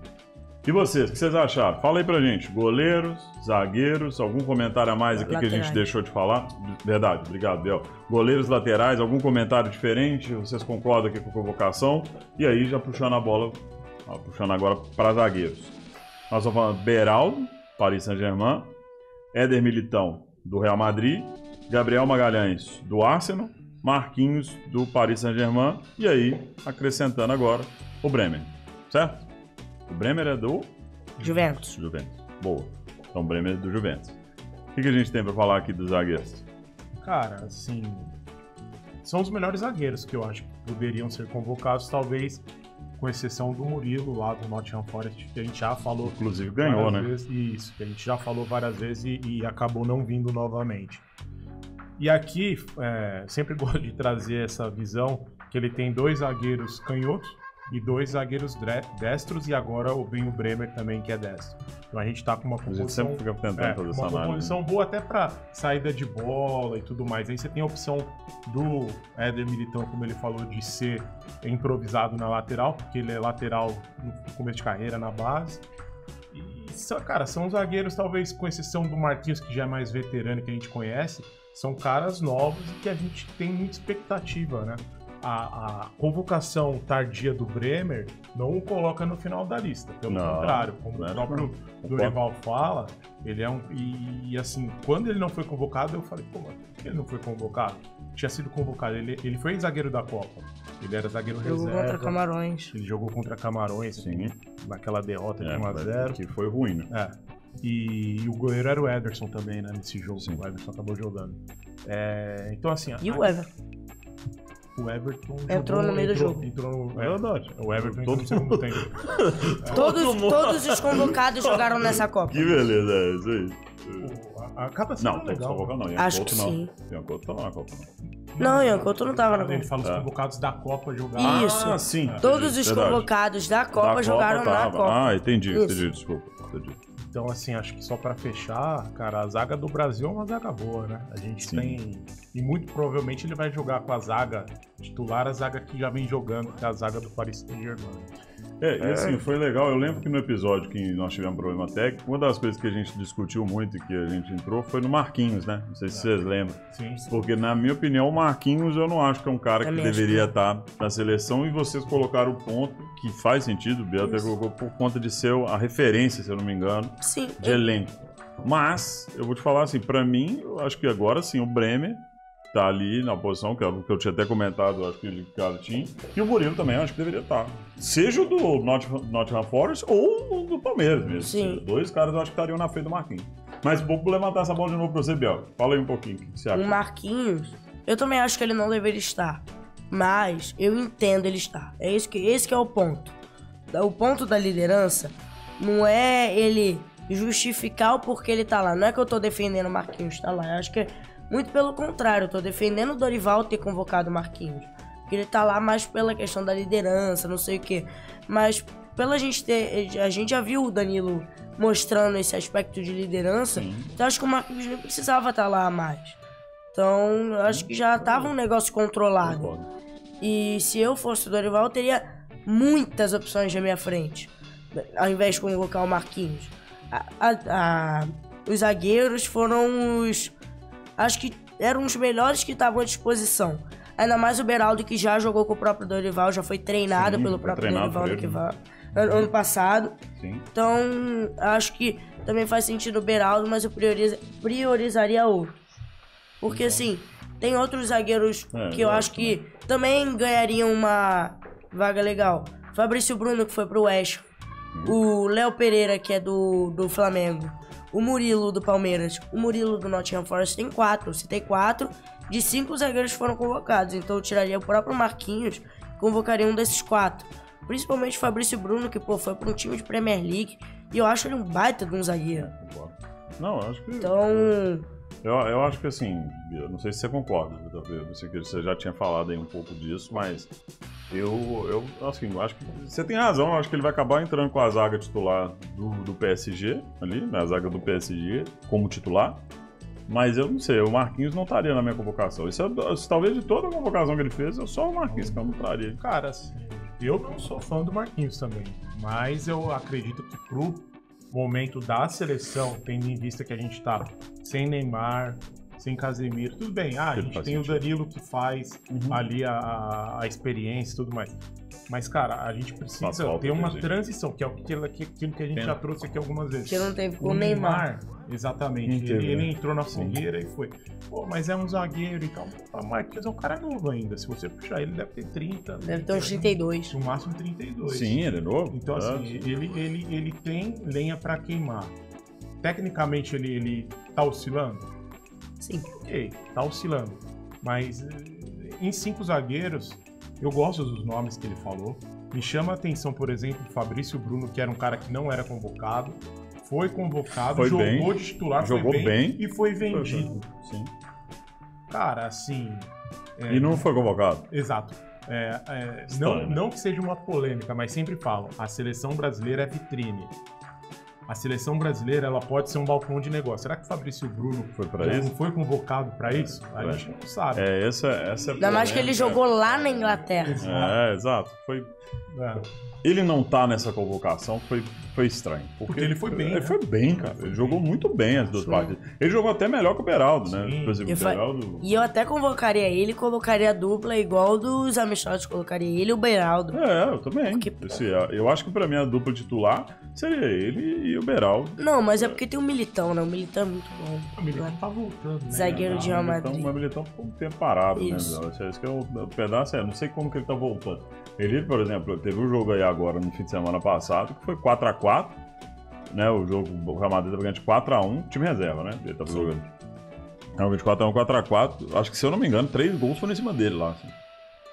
E vocês, o que vocês acharam? Fala aí pra gente. Goleiros, zagueiros, algum comentário a mais aqui laterais que a gente deixou de falar? Verdade, obrigado, Biel. Goleiros, laterais, algum comentário diferente? Vocês concordam aqui com a convocação? E aí, já puxando a bola, puxando agora para zagueiros. Nós vamos falando Beraldo, Paris Saint-Germain, Éder Militão, do Real Madrid, Gabriel Magalhães, do Arsenal, Marquinhos, do Paris Saint-Germain, e aí, acrescentando agora, o Bremer, certo? O Bremer é do... Juventus. Boa. Então o Bremer é do Juventus. O que a gente tem pra falar aqui dos zagueiros? Cara, assim... São os melhores zagueiros que eu acho que poderiam ser convocados, talvez com exceção do Murilo lá do Nottingham Forest, que a gente já falou... Inclusive ganhou, né? Isso, que a gente já falou várias vezes e acabou não vindo novamente. E aqui, sempre gosto de trazer essa visão, que ele tem 2 zagueiros canhotos, e 2 zagueiros destros, e agora vem o Bremer também, que é destro. Então a gente tá com uma composição... A gente sempre fica tentando fazer essa análise. Uma composição boa até pra saída de bola e tudo mais. Aí você tem a opção do Éder Militão, como ele falou, de ser improvisado na lateral, porque ele é lateral no começo de carreira, na base. E, cara, são zagueiros, talvez com exceção do Marquinhos, que já é mais veterano, que a gente conhece, são caras novos e que a gente tem muita expectativa, né? A convocação tardia do Bremer não o coloca no final da lista. Pelo contrário, como o próprio Dorival fala, ele é E assim, quando ele não foi convocado, eu falei, por que ele não foi convocado? Tinha sido convocado. Ele foi zagueiro da Copa. Ele era zagueiro reserva. Jogou contra Camarões. Ele jogou contra Camarões, sim, naquela derrota de 1-0. Que foi ruim, né? E o goleiro era o Ederson também, né? Nesse jogo. Sim. O Ederson acabou jogando. Então, assim... E o Everton? O Everton entrou no meio do jogo. Verdade. O Everton entrou no segundo tempo. Todos os convocados jogaram nessa Copa. Que beleza, é isso aí. Acaba sendo legal. Não, acho que sim. Ian Couto tava na Copa. Não, Ian Couto não tava na Copa. Ele fala os convocados da Copa jogaram. Isso. Sim. Todos os convocados da Copa jogaram na Copa. Entendi, desculpa. Então, assim, acho que só pra fechar, cara, a zaga do Brasil é uma zaga boa, né? A gente tem... E muito provavelmente ele vai jogar com a zaga titular, a zaga que já vem jogando, que é a zaga do Paris Saint-Germain. E assim, foi legal. Eu lembro que no episódio que nós tivemos problema técnico, uma das coisas que a gente discutiu muito e que a gente entrou foi no Marquinhos, né? Não sei se vocês lembram. Sim. Porque, na minha opinião, o Marquinhos eu não acho que é um cara que deveria estar na seleção, e vocês colocaram o ponto que faz sentido, o Biel até colocou por conta de ser a referência, se eu não me engano, de elenco. Mas, eu vou te falar assim, pra mim, eu acho que agora sim, o Bremer tá ali na posição que eu tinha até comentado, acho que o Ricardo tinha, e o Murilo também acho que deveria estar. Seja o do Nottingham Forest ou o do Palmeiras mesmo. Sim. 2 caras eu acho que estariam na frente do Marquinhos. Mas vou levantar essa bola de novo pra você, Biel. Fala aí um pouquinho, o que você acha? O Marquinhos, eu também acho que ele não deveria estar. Mas eu entendo ele estar. Esse que é o ponto. O ponto da liderança não é ele justificar o porquê ele tá lá. Não é que eu tô defendendo o Marquinhos estar lá. Eu acho que é muito pelo contrário. Eu tô defendendo o Dorival ter convocado o Marquinhos. Porque ele tá lá mais pela questão da liderança, não sei o quê. Mas pela gente ter... A gente já viu o Danilo mostrando esse aspecto de liderança. Sim. Então acho que o Marquinhos nem precisava estar lá mais. Então eu acho que já tava um negócio controlado. E se eu fosse o Dorival, eu teria muitas opções na minha frente, ao invés de convocar o Marquinhos. Os zagueiros foram os... Acho que eram os melhores que estavam à disposição. Ainda mais o Beraldo, que já jogou com o próprio Dorival, já foi treinado pelo próprio Dorival ano passado. Sim. Então, acho que também faz sentido o Beraldo, mas eu priorizaria outro. Porque, assim, tem outros zagueiros que eu acho que também ganhariam uma vaga legal. Fabrício Bruno, que foi pro West. O Léo Pereira, que é do Flamengo. O Murilo, do Palmeiras. O Murilo, do Nottingham Forest. Tem 4. Se tem 4, de 5 zagueiros foram convocados. Então eu tiraria o próprio Marquinhos e convocaria um desses 4. Principalmente o Fabrício Bruno, que foi pra um time de Premier League. E eu acho ele um baita de um zagueiro. Não, eu acho que... Então... Eu acho que assim, eu não sei se você concorda, você já tinha falado aí um pouco disso, mas eu assim, acho que você tem razão, eu acho que ele vai acabar entrando com a zaga titular do PSG, ali, na zaga do PSG, como titular, mas eu não sei, o Marquinhos não estaria na minha convocação. Isso talvez de toda a convocação que ele fez, é só o Marquinhos que eu não estaria. Cara, assim, eu não sou fã do Marquinhos também, mas eu acredito que pro momento da seleção, tendo em vista que a gente tá sem Neymar, sem Casemiro, tudo bem, a gente tem o Danilo que faz ali a experiência e tudo mais. Mas, cara, a gente precisa ter uma transição, que é aquilo que a gente já trouxe aqui algumas vezes. Que não teve com o Neymar. Exatamente. Ele entrou na fogueira e foi. Pô, mas é um zagueiro e tal. O Marquinhos é um cara novo ainda. Se você puxar ele, deve ter 30. Deve ter uns 32. No máximo 32. Sim, ele é novo. Então, assim, ele tem lenha pra queimar. Tecnicamente, ele tá oscilando? Sim. Ok, tá oscilando. Mas em 5 zagueiros, eu gosto dos nomes que ele falou. Me chama a atenção, por exemplo, o Fabrício Bruno, que era um cara que não era convocado. Foi convocado, jogou de titular, jogou bem e foi vendido. Sim. Cara, assim... E não foi convocado? Exato. Não que seja uma polêmica, mas sempre falam, a seleção brasileira é vitrine. A seleção brasileira, ela pode ser um balcão de negócio. Será que o Fabrício Bruno não foi convocado para isso? A gente não sabe. Essa é ainda mais que ele jogou lá na Inglaterra. Exato. Ele não tá nessa convocação foi estranho. Porque ele foi bem. Ele foi bem, cara. Ele jogou muito bem as duas partidas. Ele jogou até melhor que o Beraldo, né? Por exemplo, E eu até convocaria ele, colocaria a dupla igual dos amistosos, colocaria ele e o Beraldo. Eu também. Porque... eu acho que pra mim a dupla titular seria ele e o Beraldo. Não, mas é porque tem o Militão, né? O Militão é muito bom. O Militão tá voltando, né? Zagueiro de Real Madrid. O Militão ficou um tempo parado, isso. Né? Esse que é o pedaço, não sei como que ele tá voltando. Ele, por exemplo, teve um jogo aí agora no fim de semana passado, que foi 4x4, né? O jogo, o Real Madrid tava ganhando de 4x1, time reserva, né? Ele tava jogando. Realmente de 4x1, 4x4. Acho que, se eu não me engano, 3 gols foram em cima dele lá. Assim.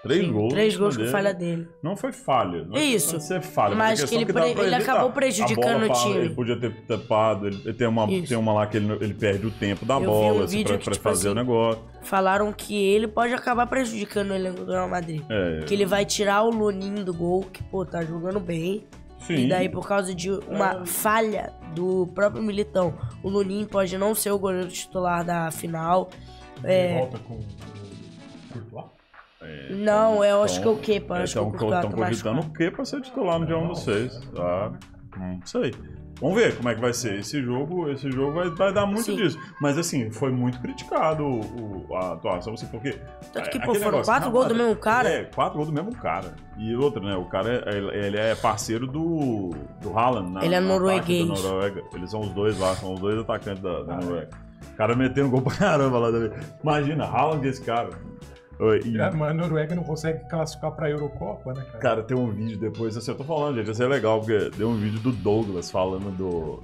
3 gols. 3 gols com falha dele. Não foi falha. Não isso. Pode ser falha. Mas que ele acabou prejudicando o time. Ele podia ter tapado. Ele tem uma lá que ele perde o tempo da bola assim, pra fazer o negócio. Falaram que ele pode acabar prejudicando o elenco do Real Madrid. Que ele vai tirar o Lunin do gol, que, tá jogando bem. Sim. E daí, por causa de uma falha do próprio Militão, o Lunin pode não ser o goleiro titular da final. Ele volta com o Courtois? Não, eu acho que é o Kepa. Estão cogitando o Kepa ser titular no dia 1 do 6. Não sei. Vamos ver como é que vai ser. Esse jogo vai dar muito disso. Mas assim, foi muito criticado a atuação, assim, porque... Tanto que, foram 4 gols do mesmo cara. 4 gols do mesmo cara. E outra, né, o cara, ele é parceiro do Haaland. Ele é norueguês. Eles são os dois lá, são os dois atacantes da Noruega. O cara metendo gol pra caramba lá também. Imagina, Haaland esse cara... Mas a Noruega não consegue classificar pra Eurocopa, né, cara? Cara, tem um vídeo depois, assim, eu tô falando, gente, isso é legal, porque deu um vídeo do Douglas falando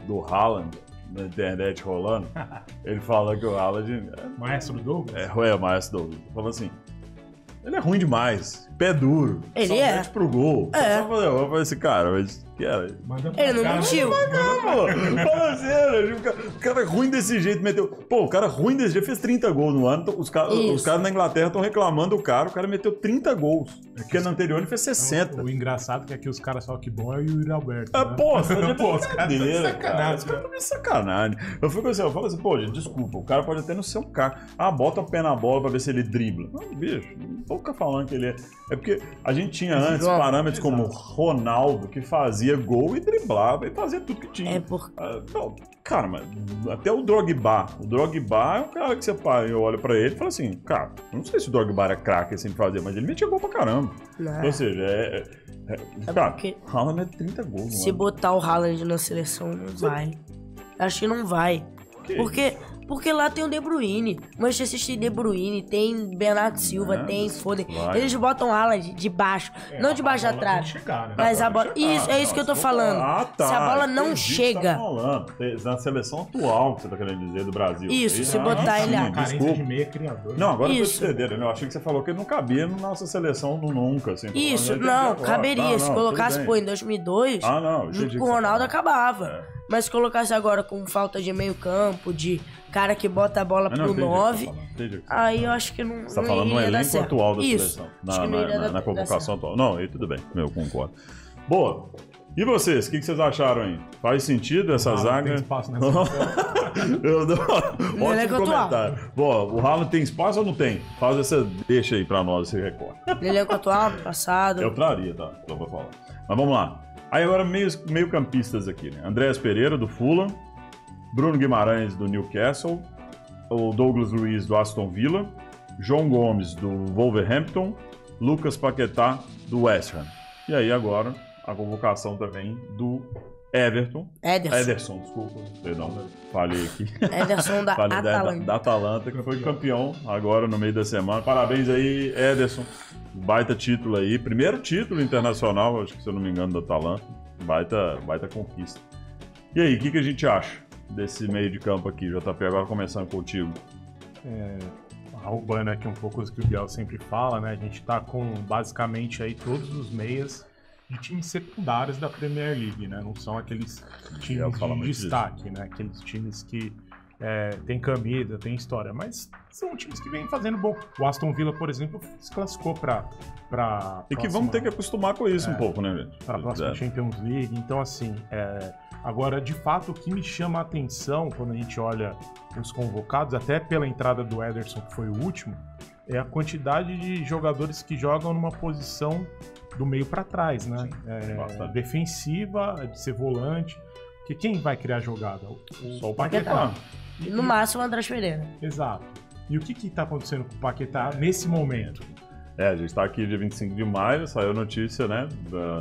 do Haaland na internet rolando. Ele fala que o Haaland... Maestro Douglas? O maestro Douglas. Falando assim, Ele é ruim demais. Pé duro. Ele é. Mete pro gol. Eu falei assim, cara, mas... Ele não mentiu. Fala sério, o cara é ruim desse jeito, meteu... Pô, o cara ruim desse jeito fez 30 gols no ano. Os caras na Inglaterra estão reclamando do cara. O cara meteu 30 gols. Porque no anterior ele fez 60. O engraçado é que aqui os caras falam que bom é o Yuri Alberto. Pô, você tá de brincadeira, cara. Os caras estão de sacanagem. Eu falo assim, pô, gente, desculpa. O cara pode até não ser um cara. Bota o pé na bola pra ver se ele dribla. Não, bicho, não tô ficar falando que ele é... É porque a gente tinha antes parâmetros como Ronaldo, que fazia gol e driblava e fazia tudo que tinha. Não, cara, mas até o Drogba. O Drogba é um cara que você olha pra ele e fala assim, cara, eu não sei se o Drogba era craque assim de fazer, mas ele metia gol pra caramba. Ou seja, cara, porque Haaland é 30 gols. Se botar o Haaland na seleção, não vai. Acho que não vai. Porque lá tem o De Bruyne. Manchester City De Bruyne, tem Bernardo Silva, tem Foden. Eles botam o Haaland de baixo. Não de baixo atrás. Chegar, né? Mas a bola. É isso que eu tô falando. Tá. Se a bola não chega. Na seleção atual que você tá querendo dizer do Brasil. Isso, se botar ele lá. Desculpa. De meia criador. Não, agora eu tô entendendo. Eu achei que você falou que ele não cabia na nossa seleção nunca. Assim, isso, não, caberia. Se colocasse, em 2002, junto com o Ronaldo acabava. Mas se colocasse agora com falta de meio campo, de cara que bota a bola pro 9, aí eu acho que não. Você tá falando no elenco atual da seleção. Na convocação convocação atual. Não, aí tudo bem, eu concordo. Boa. E vocês, o que vocês acharam aí? Faz sentido essa zaga? Tem espaço nessa Ótimo comentário. Bom, o Haaland tem espaço ou não tem? Faz essa, deixa aí pra nós esse recorte. No elenco atual, passado. Eu traria, tá? Então vou falar. Mas vamos lá. Aí agora meio campistas aqui, né? Andréas Pereira, do Fulham. Bruno Guimarães, do Newcastle. O Douglas Luiz, do Aston Villa. João Gomes, do Wolverhampton. Lucas Paquetá, do West Ham. E aí agora a convocação também do Ederson, desculpa. Perdão, falei aqui. Ederson da Atalanta. Da Atalanta, que foi campeão agora no meio da semana. Parabéns aí, Ederson. Baita título aí. Primeiro título internacional, acho que se eu não me engano, da Atalanta. Baita conquista. E aí, o que a gente acha desse meio de campo aqui, JP? Agora começando contigo. Roubando aqui um pouco o que o Biel sempre fala, né? A gente tá com basicamente aí todos os meias de times secundários da Premier League, né? Não são aqueles times de destaque, né? Aqueles times que tem camisa, tem história, mas são times que vêm fazendo bom. O Aston Villa, por exemplo, se classificou pra e que vamos ter que acostumar com isso um pouco, né, gente? Para a próxima Champions League. Então, assim, agora, de fato, o que me chama a atenção quando a gente olha os convocados, até pela entrada do Ederson, que foi o último, é a quantidade de jogadores que jogam numa posição do meio para trás, né? Defensiva, de ser volante. Porque quem vai criar jogada? Só o Paquetá. No máximo, o Andrés Pereira. Exato. E o que está acontecendo com o Paquetá nesse momento? A gente está aqui dia 25 de maio, saiu a notícia, né,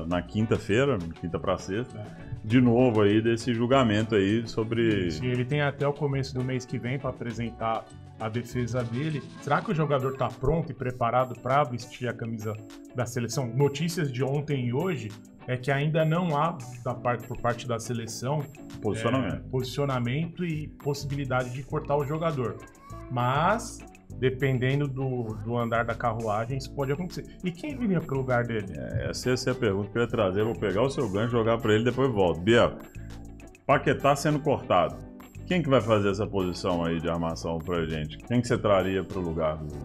na quinta-feira, quinta para sexta, de novo aí desse julgamento aí sobre... Sim, ele tem até o começo do mês que vem para apresentar a defesa dele. Será que o jogador está pronto e preparado para vestir a camisa da seleção? Notícias de ontem e hoje é que ainda não há, por parte da seleção, posicionamento e possibilidade de cortar o jogador. Mas, dependendo do andar da carruagem, isso pode acontecer. E quem viria pro lugar dele? Essa é a pergunta que eu ia trazer. Eu vou pegar o seu gancho, jogar para ele e depois volto. Biel, Paquetá sendo cortado. Quem que vai fazer essa posição aí de armação pra gente? Quem que você traria pro lugar do...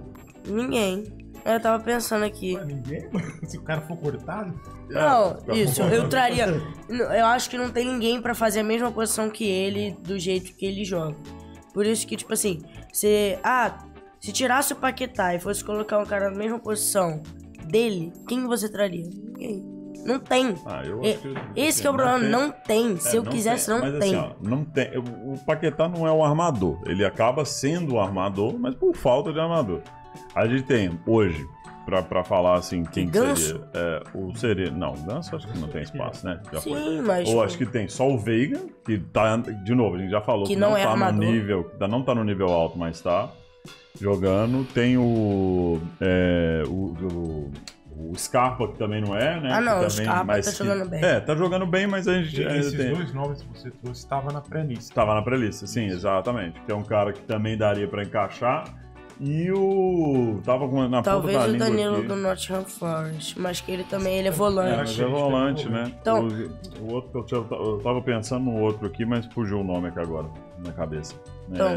Ninguém. Eu tava pensando aqui. Ninguém? Se o cara for cortado? Não, isso, eu traria. Eu acho que não tem ninguém pra fazer a mesma posição que ele, do jeito que ele joga. Por isso que, tipo assim, se tirasse o Paquetá e fosse colocar um cara na mesma posição dele, quem você traria? Ninguém. Não tem. Eu acho que esse que é o problema, não tem. Se eu quisesse, não tem. Assim, não tem. O Paquetá não é o armador. Ele acaba sendo o armador, mas por falta de armador. A gente tem hoje, pra falar assim, quem que seria? Não, o Ganso acho que não tem espaço, né? Já Sim, foi. mas... Ou acho que tem só o Veiga, que tá, de novo, a gente já falou que não tá no nível, não tá no nível alto, mas tá jogando. Tem o Scarpa, que também não é, né? O Scarpa tá jogando bem. Tá jogando bem, mas a gente... Esses dois nomes que você trouxe estavam na pré-lista. Estava na pré-lista, sim, exatamente. Que é um cara que também daria pra encaixar. E o... Tava com na Talvez ponta da o Danilo língua do aqui. Nottingham Forest, mas que ele também ele é volante. Mas é volante, né? Então- O outro que eu tava pensando no outro aqui, mas fugiu o nome aqui agora, na cabeça. Então,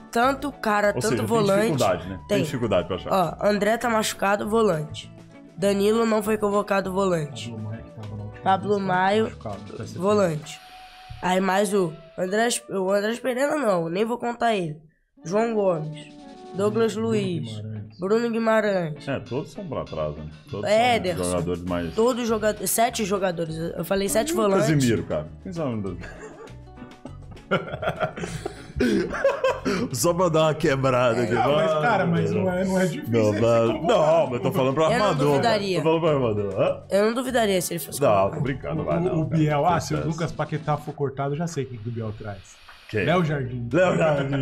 tanto cara, Ou tanto seja, volante. tem dificuldade, né? Tem dificuldade pra achar. Ó, André tá machucado, volante. Danilo não foi convocado, volante. Pablo Maio, volante. Aí mais o André Pereira não, nem vou contar ele. João Gomes, Douglas Luiz, Bruno Guimarães. Todos são pra trás, né? Todos Ederson. são jogadores mais... Todos os jogadores, 7 jogadores. Eu falei 7 volantes. Casimiro, cara. Quem sabe? Só pra dar uma quebrada aqui. Mas, cara, mas não é difícil. Não, mas eu tô falando pro armador. Eu não duvidaria. Tô falando pro armador. Eu não duvidaria se ele fosse. Não, tô brincando. Vai, não, O Biel, se o Lucas Paquetá for cortado, eu já sei o que o Biel traz. Léo Jardim. Léo Jardim.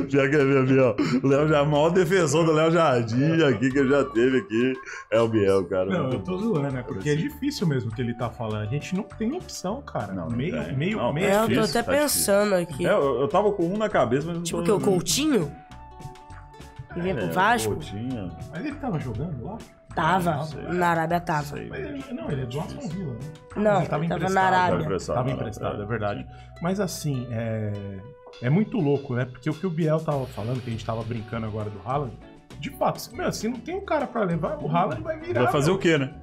Já que é meu Biel. Léo Jardim, o maior defensor do Léo Jardim aqui que ele já teve aqui é o Biel, cara. Não, eu tô zoando, né? Porque é difícil mesmo o que ele tá falando. A gente não tem opção, cara. Não, meio Eu tô até pensando aqui. Eu tava com um na cabeça, mas não Tipo que o Coutinho? Que vem pro Vasco? Coutinho. Mas ele tava jogando lá? Tava. Na Arábia tava. Sei. Mas ele é do Aston Villa, né? Não, Ele tava tava na Arábia. Tava emprestado, é verdade. Mas assim, é muito louco, né? Porque o que o Biel tava falando, que a gente tava brincando agora do Haaland, de fato, se não tem um cara pra levar, o Haaland vai virar. Vai fazer o quê, né?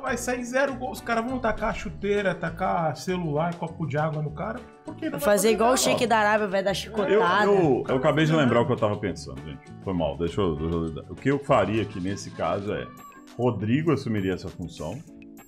Vai sair 0 gols, os caras vão tacar chuteira, tacar celular, copo de água no cara. Porque Vai fazer igual o Sheik da Arábia, vai dar chicotada. Eu acabei de lembrar o que eu tava pensando, gente. Foi mal, deixa eu... O que eu faria aqui nesse caso é... Rodrigo assumiria essa função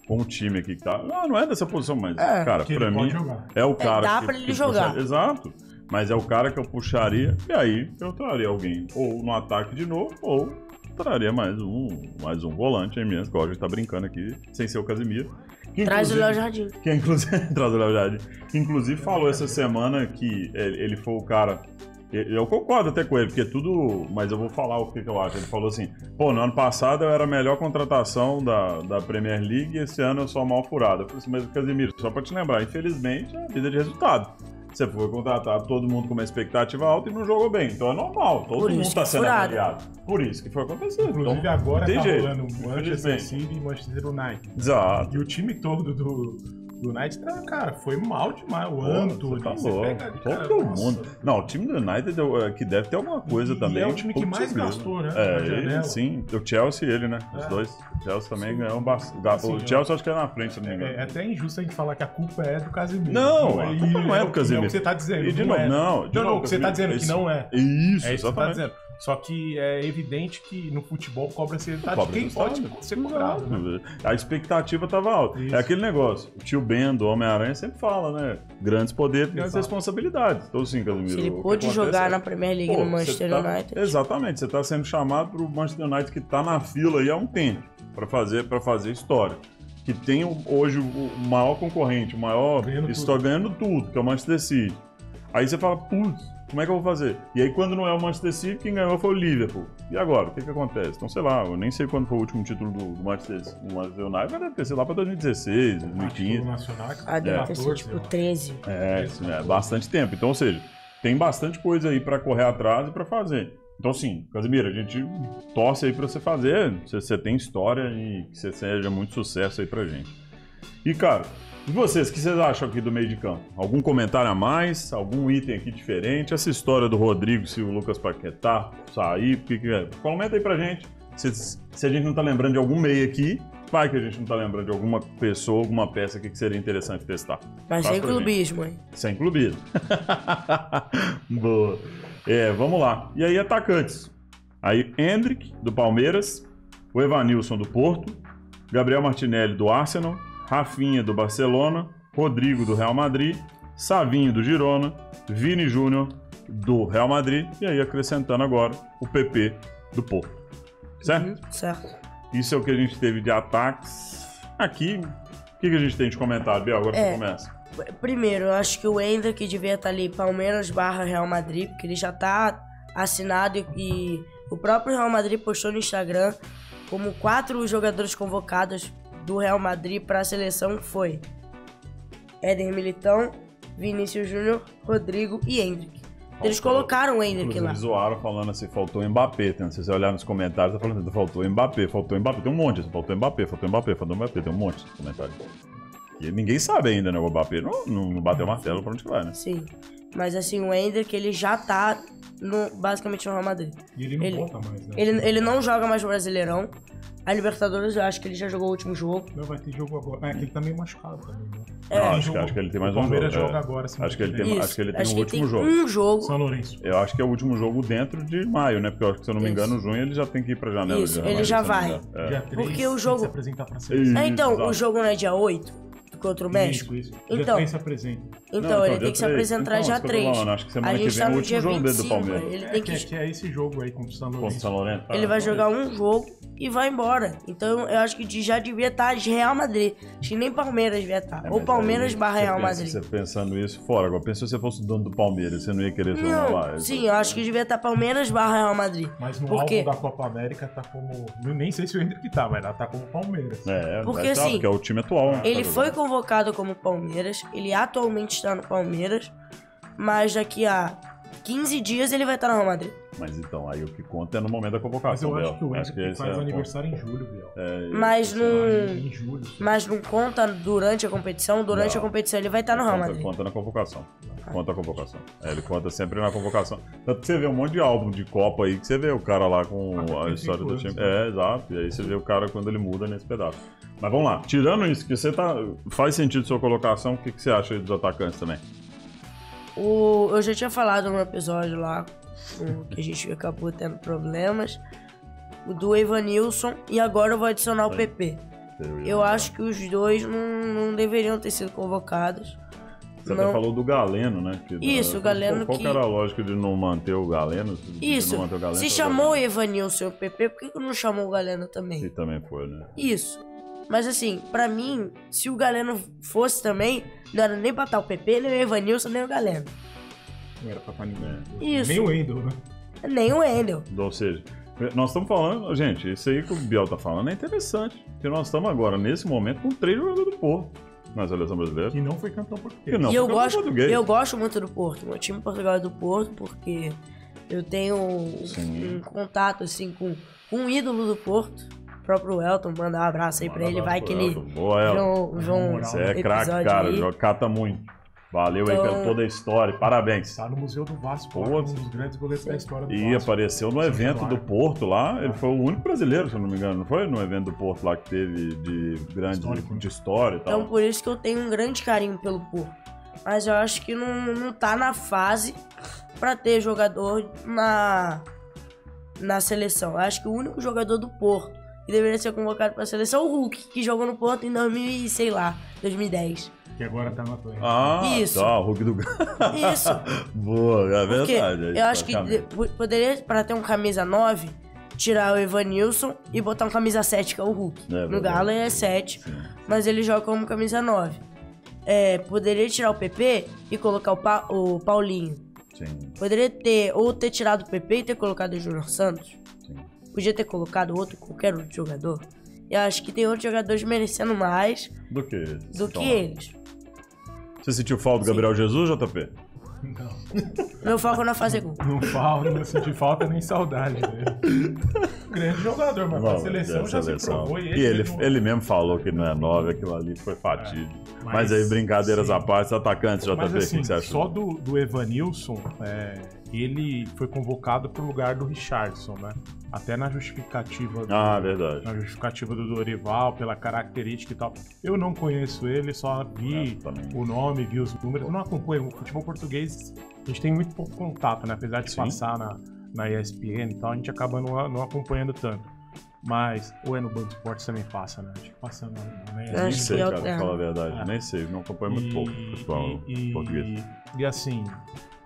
com o time aqui que tá... Não é dessa posição, mas, cara, pra mim, é o cara dá que... pra ele jogar. Exato. Mas é o cara que eu puxaria, e aí eu traria alguém ou no ataque de novo, ou traria mais um volante aí mesmo, que a gente tá brincando aqui, sem ser o Casimiro. Traz o Léo Jardim. Que inclusive traz o Léo Jardim. Que inclusive falou essa semana que ele foi o cara... Eu concordo até com ele, porque tudo... Mas eu vou falar o que eu acho. Ele falou assim, no ano passado eu era a melhor contratação da Premier League e esse ano eu sou a mal furada. Eu falei assim, mas Casimiro, só pra te lembrar, infelizmente é vida de resultado. Você foi contratado, todo mundo com uma expectativa alta e não jogou bem. Então é normal, todo mundo tá sendo avaliado. Por isso que foi acontecendo. Inclusive então, agora tá jeito. rolando Manchester City e Manchester United. Exato. E o time todo do United, cara, foi mal demais. O Antony, tá todo mundo. Não, o time do United que deve ter alguma coisa também. É o time que mais gastou, né? Ele, sim. O Chelsea e ele, né? Os dois. O Chelsea também ganhou bastante. O Chelsea acho que é na frente, se não me engano. É até injusto a gente falar que a culpa é do Casemiro. Não, a culpa não é do Casemiro. É o que você tá dizendo. E de novo, não. O que você tá dizendo que não é. Isso, é isso que você tá exatamente. dizendo. Só que é evidente que no futebol cobra-se resultado de quem pode ser cobrado. Né? A expectativa tava alta. Isso. É aquele negócio. O tio Ben do Homem-Aranha sempre fala, né? Grandes poderes, grandes responsabilidades. Então, sim, Casemiro. Se ele pôde jogar na Premier League no Manchester United. Exatamente. Você tá sendo chamado pro Manchester United que tá na fila aí há um tempo pra fazer história. Que tem hoje o maior concorrente, o maior... ganhando tudo, que é o Manchester City. Aí você fala, putz, como é que eu vou fazer? E aí, quando não é o Manchester City, quem ganhou foi o Liverpool. E agora? O que acontece? Então, sei lá, eu nem sei quando foi o último título do Manchester United, mas deve ter sido lá pra 2016, 2015. Deve ter sido tipo 13. Bastante tempo. Então, ou seja, tem bastante coisa aí pra correr atrás e pra fazer. Então, sim, Casimiro, a gente torce aí pra você fazer, você tem história e que você seja muito sucesso aí pra gente. E, cara... E vocês, o que vocês acham aqui do meio de campo? Algum comentário a mais? Algum item aqui diferente? Essa história do Rodrigo, se o Lucas Paquetá sair, o que é? Comenta aí pra gente. Se a gente não tá lembrando de algum meio aqui, vai que a gente não tá lembrando de alguma pessoa, alguma peça aqui que seria interessante testar. Mas sem clubismo, hein? Sem clubismo. Boa. Vamos lá. E aí, atacantes. Aí, Endrick, do Palmeiras, o Evanilson, do Porto, Gabriel Martinelli, do Arsenal, Rafinha, do Barcelona, Rodrigo, do Real Madrid, Savinho, do Girona, Vini Júnior, do Real Madrid, e aí acrescentando agora o PP, do Porto. Certo? Certo. Isso é o que a gente teve de ataques. Aqui, o que a gente tem de comentário, Biel? Agora você começa. Primeiro, eu acho que o Endrick devia estar ali Palmeiras / Real Madrid, porque ele já tá assinado e o próprio Real Madrid postou no Instagram como 4 jogadores convocados do Real Madrid para a seleção foi Éder Militão, Vinícius Júnior, Rodrigo e Endrick. Eles colocaram o Ender aqui lá. Eles zoaram falando assim, faltou o Mbappé. Né? Se você olhar nos comentários, tá falando, faltou o Mbappé. Tem um monte, faltou o Mbappé, tem um monte de comentários. E ninguém sabe ainda, né? O Mbappé não bateu o martelo pra onde que vai, né? Sim. Mas assim, o Ender, que ele já tá basicamente no Real Madrid. E ele não volta mais, né? Ele não joga mais no Brasileirão. A Libertadores, eu acho que ele já jogou o último jogo. Não, vai ter jogo agora. Ele tá meio machucado também, né? Acho que ele tem mais um jogo. O Palmeiras joga agora. Acho que ele tem o último jogo. Um jogo. São Lourenço. Eu acho que é o último jogo dentro de maio, né? Porque eu acho que, se eu não me engano, junho ele já tem que ir pra janela. Isso, ele já vai. Dia 3, porque o jogo... se apresentar pra seleção. Então, exato. o jogo não é dia 8? Contra o México? Isso. Então, Dia 3 se apresenta. Então, ele tem que se apresentar dia 3. Acho que semana A que gente vem tá é o no último dia jogo dele do 25. Palmeiras. Ele tem que... É esse jogo aí contra o São Contra o Lourenço. São Lourenço. Ele vai jogar um jogo e vai embora. Então, eu acho que já devia estar de Real Madrid. Acho que nem Palmeiras devia estar. Ou Palmeiras barra Real Madrid. Você pensando isso fora, agora pensa se você fosse dono do Palmeiras, você não ia querer ser lá. Sim, eu acho que devia estar Palmeiras barra Real Madrid. Mas no álbum da Copa América tá como... Nem sei se o Hendrick tá, mas tá como Palmeiras. Porque assim, porque é o time atual. Né, ele foi convocado como Palmeiras, ele atualmente está no Palmeiras, mas daqui a 15 dias ele vai estar no Real Madrid. Mas então, aí o que conta é no momento da Mas convocação. eu acho que o Hendrick faz é aniversário em julho, Biel. Mas Em julho. Mas não conta durante a competição. Durante a competição ele vai estar no Real Madrid. Conta na convocação. Conta a convocação. Ele conta sempre na convocação. Tanto que você vê um monte de álbum de Copa aí, que você vê o cara lá com a história do time. Exato. E aí você vê o cara quando ele muda nesse pedaço. Mas vamos lá. Tirando isso, que você tá... Faz sentido sua colocação, o que você acha aí dos atacantes também? Eu já tinha falado num episódio lá, que a gente acabou tendo problemas, do Evanilson, e agora eu vou adicionar o PP. Eu acho que os dois não deveriam ter sido convocados. Você até falou do Galeno, né? Isso, o Galeno qual que era a lógica de não manter o Galeno? Isso, se chamou o Evanilson e o PP, por que não chamou o Galeno também? Que também foi, né? Isso. Mas assim, pra mim, se o Galeno fosse também, não era nem pra estar o PP, nem o Evanilson, nem o Galeno. Não era pra estar ninguém. Isso. Nem o Wendel, né? Nem o Wendel. Ou seja, nós estamos falando, gente, isso aí que o Biel tá falando é interessante. Porque nós estamos agora, nesse momento, com 3 jogadores do Porto na seleção brasileira. Que não foi campeão português. E eu gosto muito do Porto. Meu time Portugal é do Porto, porque eu tenho um contato assim com um ídolo do Porto. O próprio Elton, mandar um abraço aí pra ele, vai que ele... Boa, Elton. Você é craque, cara, cata muito. Valeu aí pela toda a história, parabéns. Tá no Museu do Vasco, um dos grandes goleiros da história do Vasco. E apareceu no evento do Porto lá, ele foi o único brasileiro, se eu não me engano, não foi? No evento do Porto lá que teve de história e tal. Então por isso que eu tenho um grande carinho pelo Porto. Mas eu acho que não tá na fase pra ter jogador na seleção. Eu acho que o único jogador do Porto que deveria ser convocado pra seleção é o Hulk, que jogou no Porto em 2010. Que agora tá no Atlético. Isso. Tá, o Hulk do... Isso. Boa, é verdade. Porque eu acho que poderia, pra ter um camisa 9, tirar o Evanilson e botar um camisa 7, que é o Hulk. No Galo ele é 7, mas ele joga como camisa 9. Poderia tirar o PP e colocar o Paulinho. Sim. Poderia ter tirado o PP e ter colocado o Júnior Santos. Sim. Podia ter colocado qualquer outro jogador. E eu acho que tem outros jogadores merecendo mais do que eles. Você sentiu falta do Gabriel Jesus, JP? Não. Meu foco é na fazer gol. Não senti falta nem saudade dele. Grande jogador, mas a seleção já se provou. E ele mesmo falou que não é 9, aquilo ali foi fatídico. Mas aí, brincadeiras à parte, atacantes, JP, mas, assim, o que você acha? Só do Evanilson, ele foi convocado pro lugar do Richarlison, né? Até na justificativa verdade. Na justificativa do Dorival, pela característica e tal. Eu não conheço ele, só vi o nome, vi os números. Eu não acompanho o futebol português. A gente tem muito pouco contato, né? Apesar de passar na ESPN e tal, a gente acaba não acompanhando tanto. Mas, ou é no Band Esportes também passa, né? Acho que passa na ESPN. Nem sei, cara, pra falar a verdade. Nem sei, não acompanho muito pouco futebol português. E assim...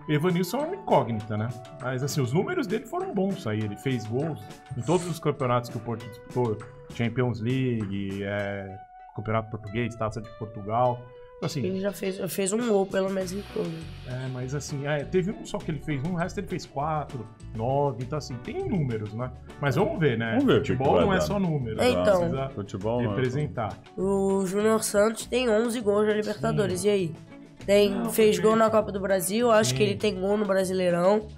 Evanilson é uma incógnita, né? Mas assim, os números dele foram bons aí. Ele fez gols em todos os campeonatos que o Porto disputou. Champions League, Campeonato Português, Taça de Portugal. Assim, ele já fez um gol pelo menos em todo. Mas assim, teve um só que ele fez o resto ele fez 4, 9, então assim, tem números, né? Mas vamos ver, né? Vamos ver, futebol não é só números, então, futebol representar. O Júnior Santos tem 11 gols na Libertadores, e aí? Fez gol na Copa do Brasil, acho que ele tem gol no Brasileirão.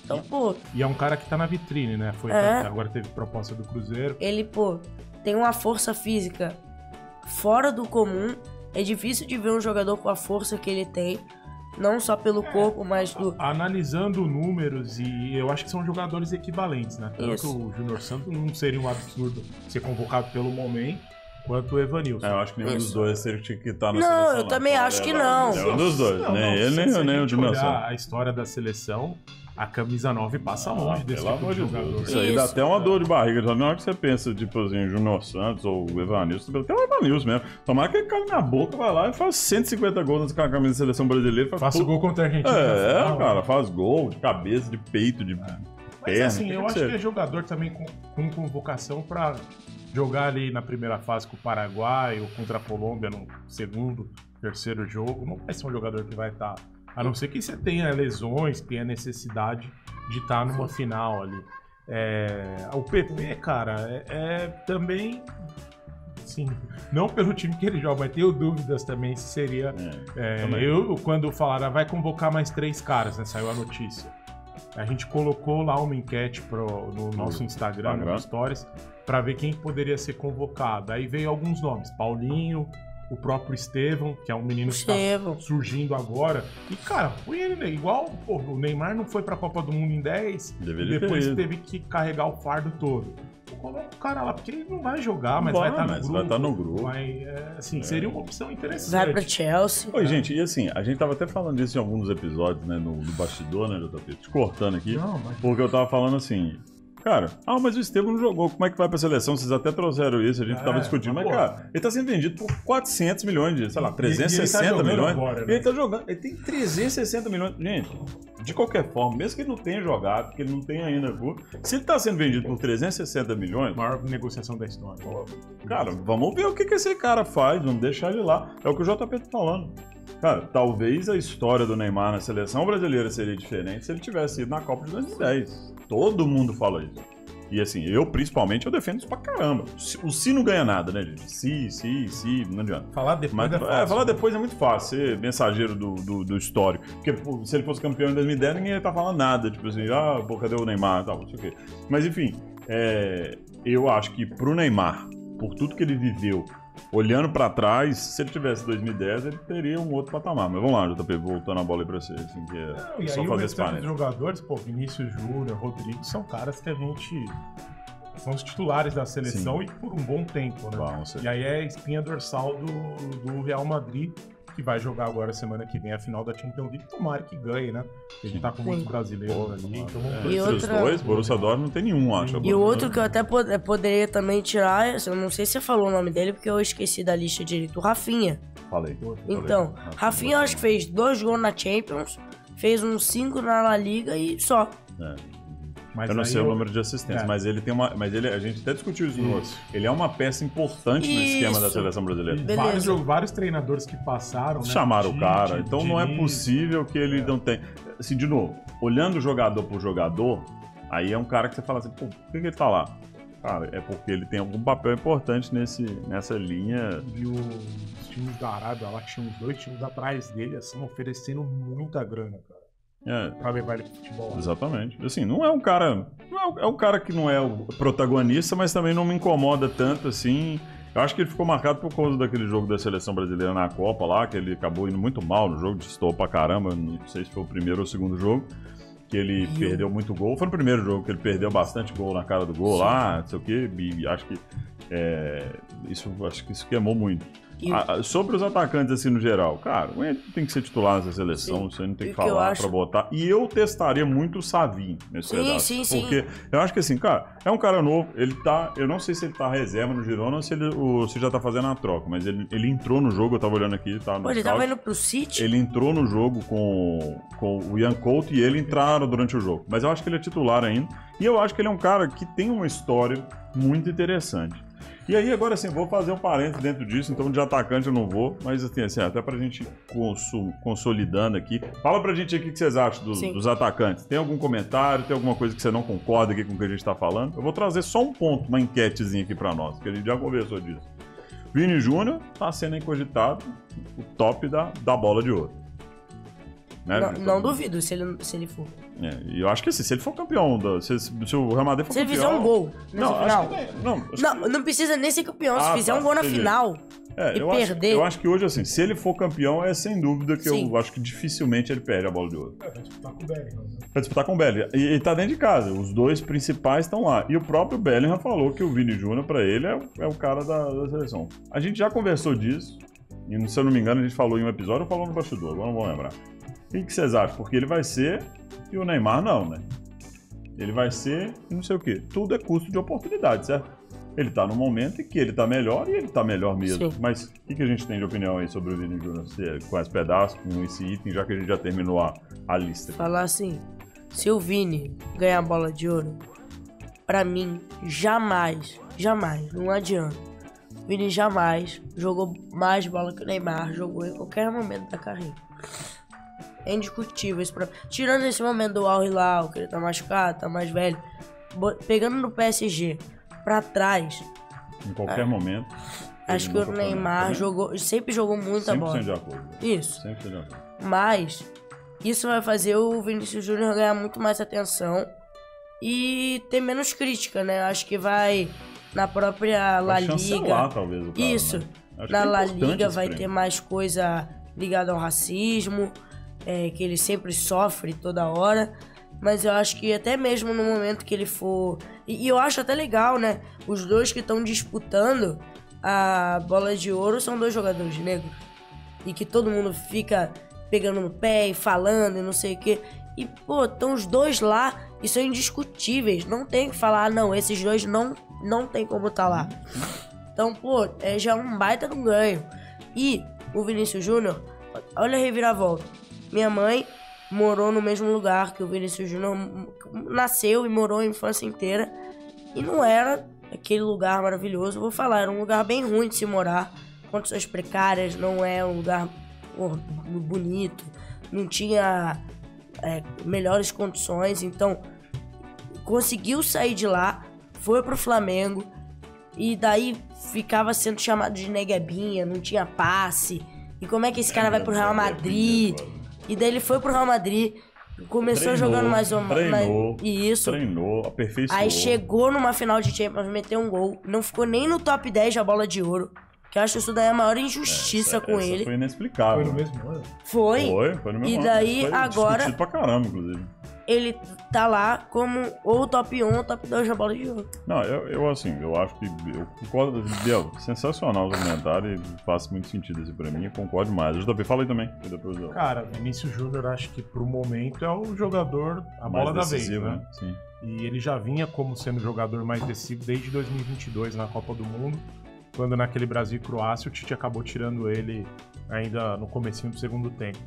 Então, pô... E é um cara que tá na vitrine, né? Agora teve proposta do Cruzeiro. Ele, pô, tem uma força física fora do comum. É difícil de ver um jogador com a força que ele tem. Não só pelo corpo, mas do... Analisando números, e eu acho que são jogadores equivalentes, né? Tanto Isso. o Júnior Santos não seria um absurdo ser convocado pelo momento, quanto o Evanilson. Eu acho que nenhum dos dois tinha que estar na Não, seleção. eu também acho que não. Nenhum dos dois. Nem ele, nem o Júnior Santos. A história da seleção, a camisa 9 passa longe desse Pelo tipo amor de de jogador. Deus. Isso aí dá até uma dor de barriga. Na hora que você pensa, tipo assim, Júnior Santos ou o Evanilson, até o Evanilson mesmo. Tomara que ele cai na boca, vai lá e faz 150 gols com a camisa da seleção brasileira. Faça gol contra a Argentina. Cara, faz gol de cabeça, de peito, de perna. Mas assim, eu acho que é jogador também com convocação pra jogar ali na primeira fase com o Paraguai ou contra a Colômbia no segundo, terceiro jogo. Não vai ser um jogador que vai estar... A não ser que você tenha lesões, tenha necessidade de estar numa final ali. O PP, cara, também... Sim, não pelo time que ele joga, mas tenho dúvidas também se seria... quando falaram, vai convocar mais 3 caras, né? Saiu a notícia. A gente colocou lá uma enquete no nosso Instagram, no Stories, para ver quem poderia ser convocado. Aí veio alguns nomes, Paulinho, o próprio Estevão, que é um menino que está surgindo agora. E, cara, foi ele, né? Igual o Neymar não foi para a Copa do Mundo em 10, e depois teve que carregar o fardo todo. Coloca o cara lá, porque ele não vai jogar, mas vai estar no grupo. Seria uma opção interessante. Vai pra Chelsea. Oi, gente, e assim, a gente tava até falando disso em alguns episódios, né, no bastidor, né, JP? Te cortando aqui, porque eu tava falando assim... Cara, mas o Estevão não jogou, como é que vai pra seleção? Vocês até trouxeram isso, a gente tava discutindo. Mas, cara, ele tá sendo vendido por 400 milhões de, sei lá, 360 milhões. Agora, né? Ele tá jogando, ele tem 360 milhões. Gente, de qualquer forma, mesmo que ele não tenha jogado, porque ele não tem ainda, se ele tá sendo vendido por 360 milhões... Maior negociação da história. Cara, vamos ver o que esse cara faz, vamos deixar ele lá. É o que o JP tá falando. Cara, talvez a história do Neymar na seleção brasileira seria diferente se ele tivesse ido na Copa de 2010. Todo mundo fala isso. E assim, eu principalmente, eu defendo isso pra caramba. O se não ganha nada, né, gente? Se, não adianta. Falar depois é fácil. Falar depois é muito fácil, ser mensageiro do histórico. Porque se ele fosse campeão em 2010, ninguém ia estar falando nada. Tipo assim, cadê o Neymar e tal, não sei o quê. Mas enfim, eu acho que pro Neymar, por tudo que ele viveu, olhando pra trás, se ele tivesse 2010, ele teria um outro patamar. Mas vamos lá, JP, voltando a bola aí pra você. Assim, que e só aí fazer esse panel. Os jogadores, Vinícius Júnior, Rodrigo, são caras que a gente... São os titulares da seleção. Sim. E por um bom tempo, né? E aí é a espinha dorsal do Real Madrid, que vai jogar agora semana que vem a final da Champions League. Tomara que ganhe, né? Ele tá com muitos brasileiros ali. Então os dois, Borussia Dortmund não tem nenhum, acho. E o outro que eu até poderia também tirar, eu não sei se você falou o nome dele, porque eu esqueci da lista direito, o Rafinha. Falei. Então, Rafinha eu acho que fez 2 gols na Champions, fez uns 5 na La Liga e só. Mas eu não sei o número de assistências, mas ele tem uma. Mas a gente até discutiu isso no outro. Ele é uma peça importante no esquema da seleção brasileira. Vários treinadores que passaram, né? Chamaram o cara. Então não é possível que ele não tenha. Assim, de novo, olhando jogador por jogador, aí é um cara que você fala assim, pô, por que ele tá lá? Cara, é porque ele tem algum papel importante nessa linha. E os times da Arábia lá, que tinham os 2 times atrás dele, assim, oferecendo muita grana, cara. Pra levar ele pro futebol. Exatamente. Assim, não é um cara. É um cara que não é o protagonista, mas também não me incomoda tanto assim. Eu acho que ele ficou marcado por causa daquele jogo da seleção brasileira na Copa lá, que ele acabou indo muito mal no jogo, destoou pra caramba. Não sei se foi o primeiro ou o segundo jogo. Que ele perdeu muito gol. Foi no primeiro jogo que ele perdeu bastante gol na cara do gol lá, não sei o quê. E acho que isso queimou muito. Sobre os atacantes, assim, no geral, cara, o Hendrick tem que ser titular nessa seleção, você não tem que falar pra botar. E eu testaria muito o Savinho nesse pedaço. Porque eu acho que, assim, cara, é um cara novo, ele tá... Eu não sei se ele tá reserva no Girona ou se já tá fazendo a troca, mas ele entrou no jogo, eu tava olhando aqui, tá? Ele tava indo pro City? Ele entrou no jogo com o Ian Couto e ele entraram durante o jogo. Mas eu acho que ele é titular ainda. E eu acho que ele é um cara que tem uma história muito interessante. E aí, agora assim, vou fazer um parênteses dentro disso, então de atacante eu não vou, mas assim, até pra gente consolidando aqui. Fala pra gente aqui o que vocês acham dos atacantes. Tem algum comentário, tem alguma coisa que você não concorda aqui com o que a gente tá falando? Eu vou trazer só um ponto, uma enquetezinha aqui pra nós, que a gente já conversou disso. Vini Júnior tá sendo cogitado o top da bola de ouro. né? Não duvido se ele for. E eu acho que assim, se ele for campeão, se o Real Madrid for se campeão... ele fizer um gol não, final. Não Precisa nem ser campeão. Se fizer um gol na final e perder... Eu acho que hoje, assim, se ele for campeão, é sem dúvida que eu acho que dificilmente ele perde a bola de ouro. Vai disputar com o Bellingham. Vai disputar com o Bellingham. E tá dentro de casa. Os dois principais estão lá. E o próprio Bellingham falou que o Vini Júnior, pra ele, é o cara da seleção. A gente já conversou disso. E, se eu não me engano, a gente falou em um episódio ou falou no bastidor. Agora não vou lembrar. O que vocês acham? Porque ele vai ser e o Neymar não, né? Ele vai ser e não sei o quê. Tudo é custo de oportunidade, certo? Ele tá no momento em que ele tá melhor e ele tá melhor mesmo. Sim. Mas o que a gente tem de opinião aí sobre o Vini Júnior com esse pedaço, com esse item, já que a gente já terminou a lista? Falar assim, se o Vini ganhar a bola de ouro, pra mim, jamais, não adianta. O Vini jamais jogou mais bola que o Neymar jogou em qualquer momento da carreira. É indiscutível isso pra... Tirando esse momento do Al Hilal, que ele tá machucado, tá mais velho, pegando no PSG pra trás. Em qualquer momento. Acho que o Neymar sempre jogou muita bola. 100% de acordo. Isso. 100% de acordo. Mas isso vai fazer o Vinícius Júnior ganhar muito mais atenção e ter menos crítica, né? Acho que vai na própria La Liga. Talvez, o cara, isso. Né? Na La Liga vai ter mais coisa ligada ao racismo, que ele sempre sofre toda hora. Mas eu acho que até mesmo no momento que ele for... E eu acho até legal, né? Os dois que estão disputando a bola de ouro são dois jogadores negros. E que todo mundo fica pegando no pé e falando e não sei o quê. E, pô, estão os dois lá e são indiscutíveis. Não tem que falar, não, esses dois não tem como tá lá. Então, pô, já é um baita de um ganho. E o Vinícius Júnior, olha a reviravolta. Minha mãe morou no mesmo lugar que o Vinícius Júnior nasceu e morou a infância inteira. E não era aquele lugar maravilhoso, vou falar, era um lugar bem ruim de se morar. Condições precárias, não é um lugar bonito, não tinha melhores condições. Então, conseguiu sair de lá, foi pro Flamengo e daí ficava sendo chamado de neguebinha, não tinha passe. E como é que esse cara vai pro Real Madrid? E daí ele foi pro Real Madrid, começou jogando mais ou menos. Treinou, aperfeiçoou. Aí chegou numa final de Champions, meteu um gol, não ficou nem no top 10 da bola de ouro. Que eu acho isso daí a maior injustiça com ele. Foi inexplicável. Foi no mesmo ano? Foi no mesmo ano. E daí foi agora. Discutido pra caramba, inclusive. Ele tá lá como ou top 1 ou top 2 da bola de ouro. Não, eu acho que eu concordo, Biel, sensacional o comentário e faz muito sentido assim pra mim, eu concordo mais. Eu também falei também. Cara, Vinícius Júnior acho que pro momento é o jogador, a bola da vez, né? Sim. E ele já vinha como sendo o jogador mais decisivo desde 2022 na Copa do Mundo, quando naquele Brasil e Croácia o Tite acabou tirando ele ainda no comecinho do segundo tempo.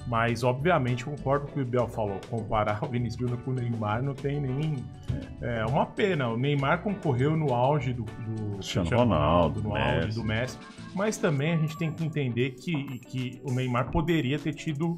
Mas, obviamente, concordo com o que o Biel falou. Comparar o Vinícius Júnior com o Neymar não tem nem... É uma pena. O Neymar concorreu no auge do Cristiano Ronaldo, no auge do Messi. Mas também a gente tem que entender que o Neymar poderia ter tido,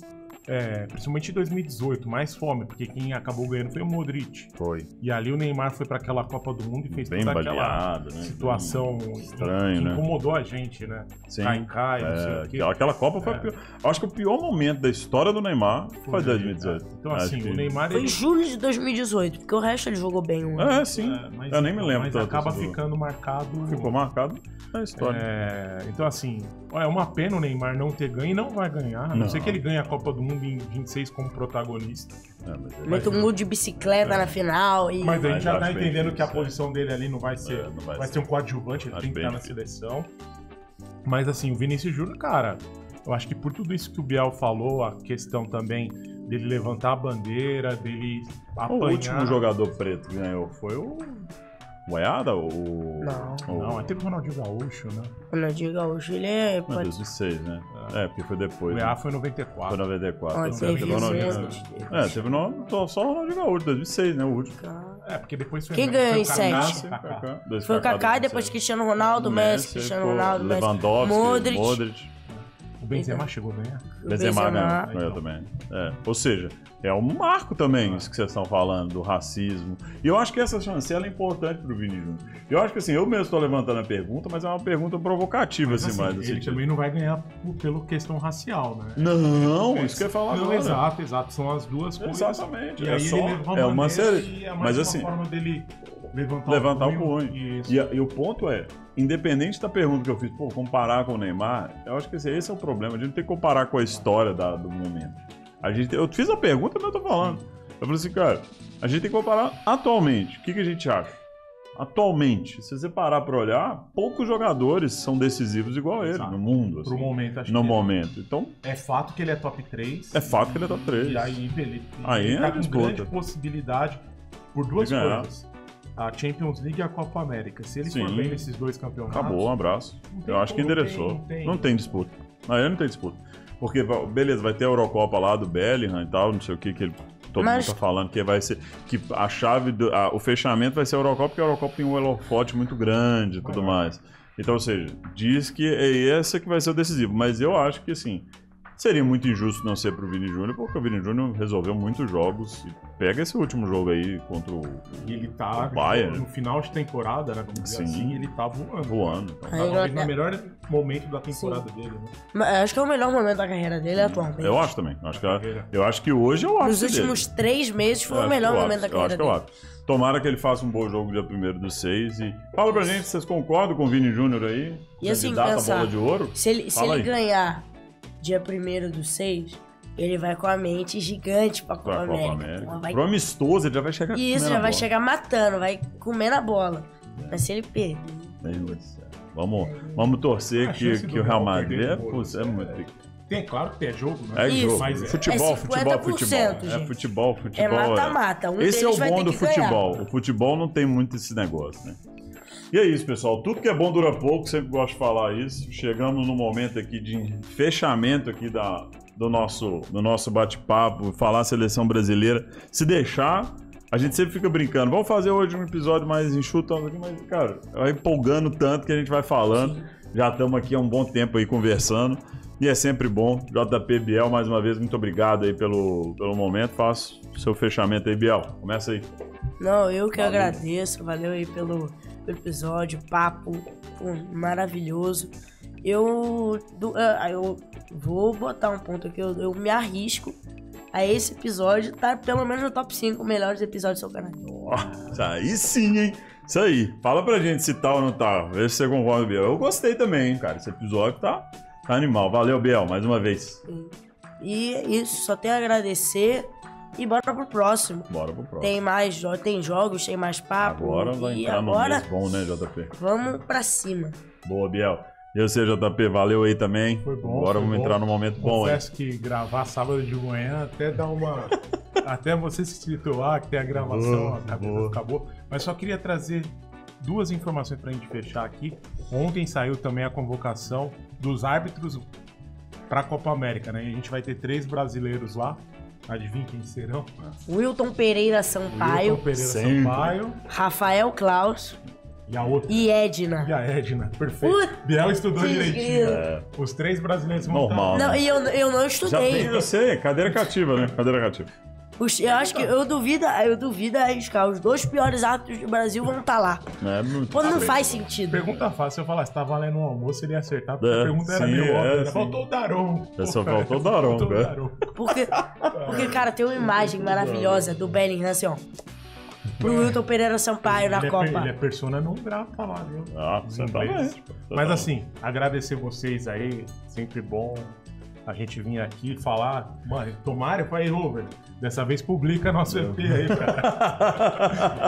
principalmente em 2018, mais fome. Porque quem acabou ganhando foi o Modric. Foi. E ali o Neymar foi para aquela Copa do Mundo e fez bem toda baleado, aquela né? situação estranha, que né? incomodou a gente, né? Sim. Cai, não sei o quê. Aquela Copa foi a pior. Acho que o pior momento da história do Neymar foi 2018. Então, assim, o Neymar... Foi em julho de 2018, porque o resto ele jogou bem. Sim. Eu nem me lembro. Mas acaba ficando marcado... Ficou marcado na história. Então, assim, é uma pena o Neymar não ter ganho e não vai ganhar. A não ser que ele ganhe a Copa do Mundo em 26 como protagonista. Mete um gol de bicicleta na final. Mas a gente já tá entendendo que a posição dele ali não vai ser... vai ser um coadjuvante, ele tem que estar na seleção. Mas, assim, o Vinícius Júnior, cara... Eu acho que por tudo isso que o Biel falou, a questão também dele levantar a bandeira, dele apanhar... O último jogador preto que ganhou foi o Boiada? Não, teve o Ronaldinho Gaúcho, né? O Ronaldinho Gaúcho, ele é... 2006, né? Porque foi depois. O EA foi em 94. Foi 94. Teve o Ronaldinho. Teve só o Ronaldinho Gaúcho, 2006, né? O último. Porque depois foi... Quem ganhou em 7? Foi o Kaká, depois Cristiano Ronaldo, Messi, Cristiano Ronaldo, Lewandowski, Modric. Benzema chegou a ganhar. Benzema ganhou então. também. Ou seja, é um marco também isso que vocês estão falando, do racismo. E eu acho que essa chancela é importante pro Vini Júnior. Eu acho que assim, eu mesmo estou levantando a pergunta, mas é uma pergunta provocativa, Mas, assim, mais. Ele também não vai ganhar pela questão racial, né? Não, isso que eu ia falar não, agora. Exato. São as duas coisas. Exatamente. E aí ele levou uma série. E é Mas mais uma assim, forma dele levantar o punho. E o ponto é, independente da pergunta que eu fiz, comparar com o Neymar, eu acho que esse é o problema. A gente não tem que comparar com a história do momento. Eu fiz a pergunta, mas eu tô falando. Eu falei assim, cara, a gente tem que comparar atualmente. O que a gente acha? Atualmente, se você parar pra olhar, poucos jogadores são decisivos igual ele no mundo. Assim, pro momento, acho no momento. Então, é fato que ele é top 3. É fato que ele é top 3. E aí ele tá com grande possibilidade por duas coisas. A Champions League e a Copa América. Se ele for bem nesses dois campeonatos... Acabou, um abraço. Eu acho que endereçou. Não tem disputa. Aí não tem disputa. Porque, beleza, vai ter a Eurocopa lá do Bellingham e tal, não sei o que ele... Todo mundo tá falando que vai ser... Que a chave o fechamento vai ser a Eurocopa, porque a Eurocopa tem um holofote muito grande e tudo mais. Então, ou seja, diz que é essa que vai ser o decisivo. Mas eu acho que, assim... Seria muito injusto não ser pro Vini Júnior, porque o Vini Júnior resolveu muios jogos. E pega esse último jogo aí contra o ele tá Bayern. No final de temporada, né? Vamos dizer assim, ele tá voando. Então, talvez no melhor momento da temporada dele, né? Acho que é o melhor momento da carreira dele atualmente. Eu acho também. Eu acho que hoje eu acho. Nos últimos 3 meses foi o melhor momento da carreira dele. Tomara que ele faça um bom jogo dia 1º/6 e fala pra gente se vocês concordam com o Vini Júnior aí. E assim, pensar, bola de ouro. Se ele ganhar dia 1º/6, ele vai com a mente gigante pra Copa América. Então Pro amistoso, ele já vai chegar Isso, já vai chegar matando, vai comer a bola. Mas se ele perder... Vamos torcer que o Real Madrid é muito... Tem, claro que tem jogo, né? É jogo. Mas futebol. Gente. É futebol. É mata-mata. Esse é o bom do futebol. O futebol não tem muito esse negócio, né? E é isso, pessoal. Tudo que é bom dura pouco, sempre gosto de falar isso. Chegamos no momento aqui de fechamento aqui do nosso bate-papo, falar a seleção brasileira. Se deixar, a gente sempre fica brincando. Vamos fazer hoje um episódio mais enxuto, mas, cara, vai empolgando tanto que a gente vai falando. Sim. Já estamos aqui há um bom tempo aí conversando. E é sempre bom. JP Biel, mais uma vez, muito obrigado aí pelo momento. Faça o seu fechamento aí, Biel. Começa aí. Não, eu que agradeço. Valeu aí pelo episódio, papo maravilhoso. Eu vou botar um ponto aqui, eu me arrisco a esse episódio tá pelo menos no top 5 melhores episódios do seu canal. Nossa, aí sim, hein? Isso aí. Fala pra gente se tá ou não tá. Vê se você concorda, Biel. Eu gostei também, hein, cara. Esse episódio tá animal. Valeu, Biel, mais uma vez. E é isso, só tenho a agradecer. E bora pro próximo. Tem jogos, tem mais papo. Agora vai entrar no mês bom, né, JP? Vamos pra cima. Boa, Biel. E você, JP, valeu aí também. Foi bom. Agora vamos entrar no momento bom, hein? Confesso que gravar sábado de manhã até dá uma... até você se situar que tem a gravação, acabou. Mas só queria trazer 2 informações pra gente fechar aqui. Ontem saiu também a convocação dos árbitros pra Copa América, né? E a gente vai ter 3 brasileiros lá. Adivinha quem serão? Wilton Pereira Sampaio. Rafael Klaus. E a outra? E Edna. Perfeito. Biel estudou direitinho. Os 3 brasileiros vão normal, estar... Não, e eu não estudei. Já sei, cadeira cativa, né? Cadeira cativa. Eu acho que eu duvido arriscar. Os 2 piores árbitros do Brasil vão estar lá. Pô, não faz sentido. Pergunta fácil. Se eu falar, se tá valendo um almoço, ele ia acertar. Porque a pergunta era meio óbvia. Faltou o Daron. Só faltou o Daron, cara. Porque, cara, tem uma imagem maravilhosa do Bellingham, assim, ó. Pro Wilton Pereira Sampaio na Copa. Ele é persona não grata lá, viu? Exatamente. Mas assim, agradecer vocês aí. Sempre bom a gente vir aqui falar. Mano, tomara, vai, Robert. Dessa vez publica nosso EP aí, cara.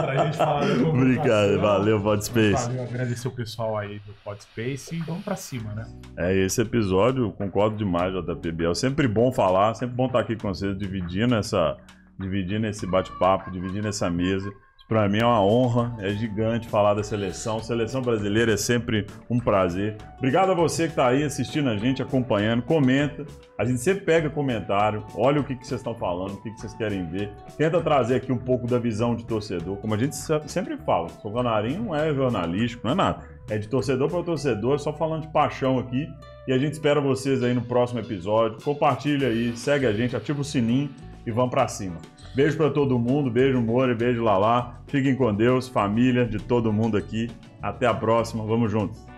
Pra gente falar da convocação. Obrigado, valeu, Podspace. Valeu, agradecer o pessoal aí do Podspace e vamos pra cima, né? Esse episódio, concordo demais, JP Biel. Sempre bom falar, sempre bom estar aqui com vocês, dividindo esse bate-papo, dividindo essa mesa. Para mim é uma honra, é gigante falar da seleção. Seleção brasileira é sempre um prazer. Obrigado a você que está aí assistindo a gente, acompanhando. Comenta. A gente sempre pega comentário, olha o que vocês estão falando, o que vocês querem ver. Tenta trazer aqui um pouco da visão de torcedor. Como a gente sempre fala, o Canarinho não é jornalístico, não é nada. É de torcedor para torcedor, só falando de paixão aqui. E a gente espera vocês aí no próximo episódio. Compartilha aí, segue a gente, ativa o sininho e vamos para cima. Beijo para todo mundo, beijo More, beijo Lala. Fiquem com Deus, família de todo mundo aqui. Até a próxima, vamos juntos.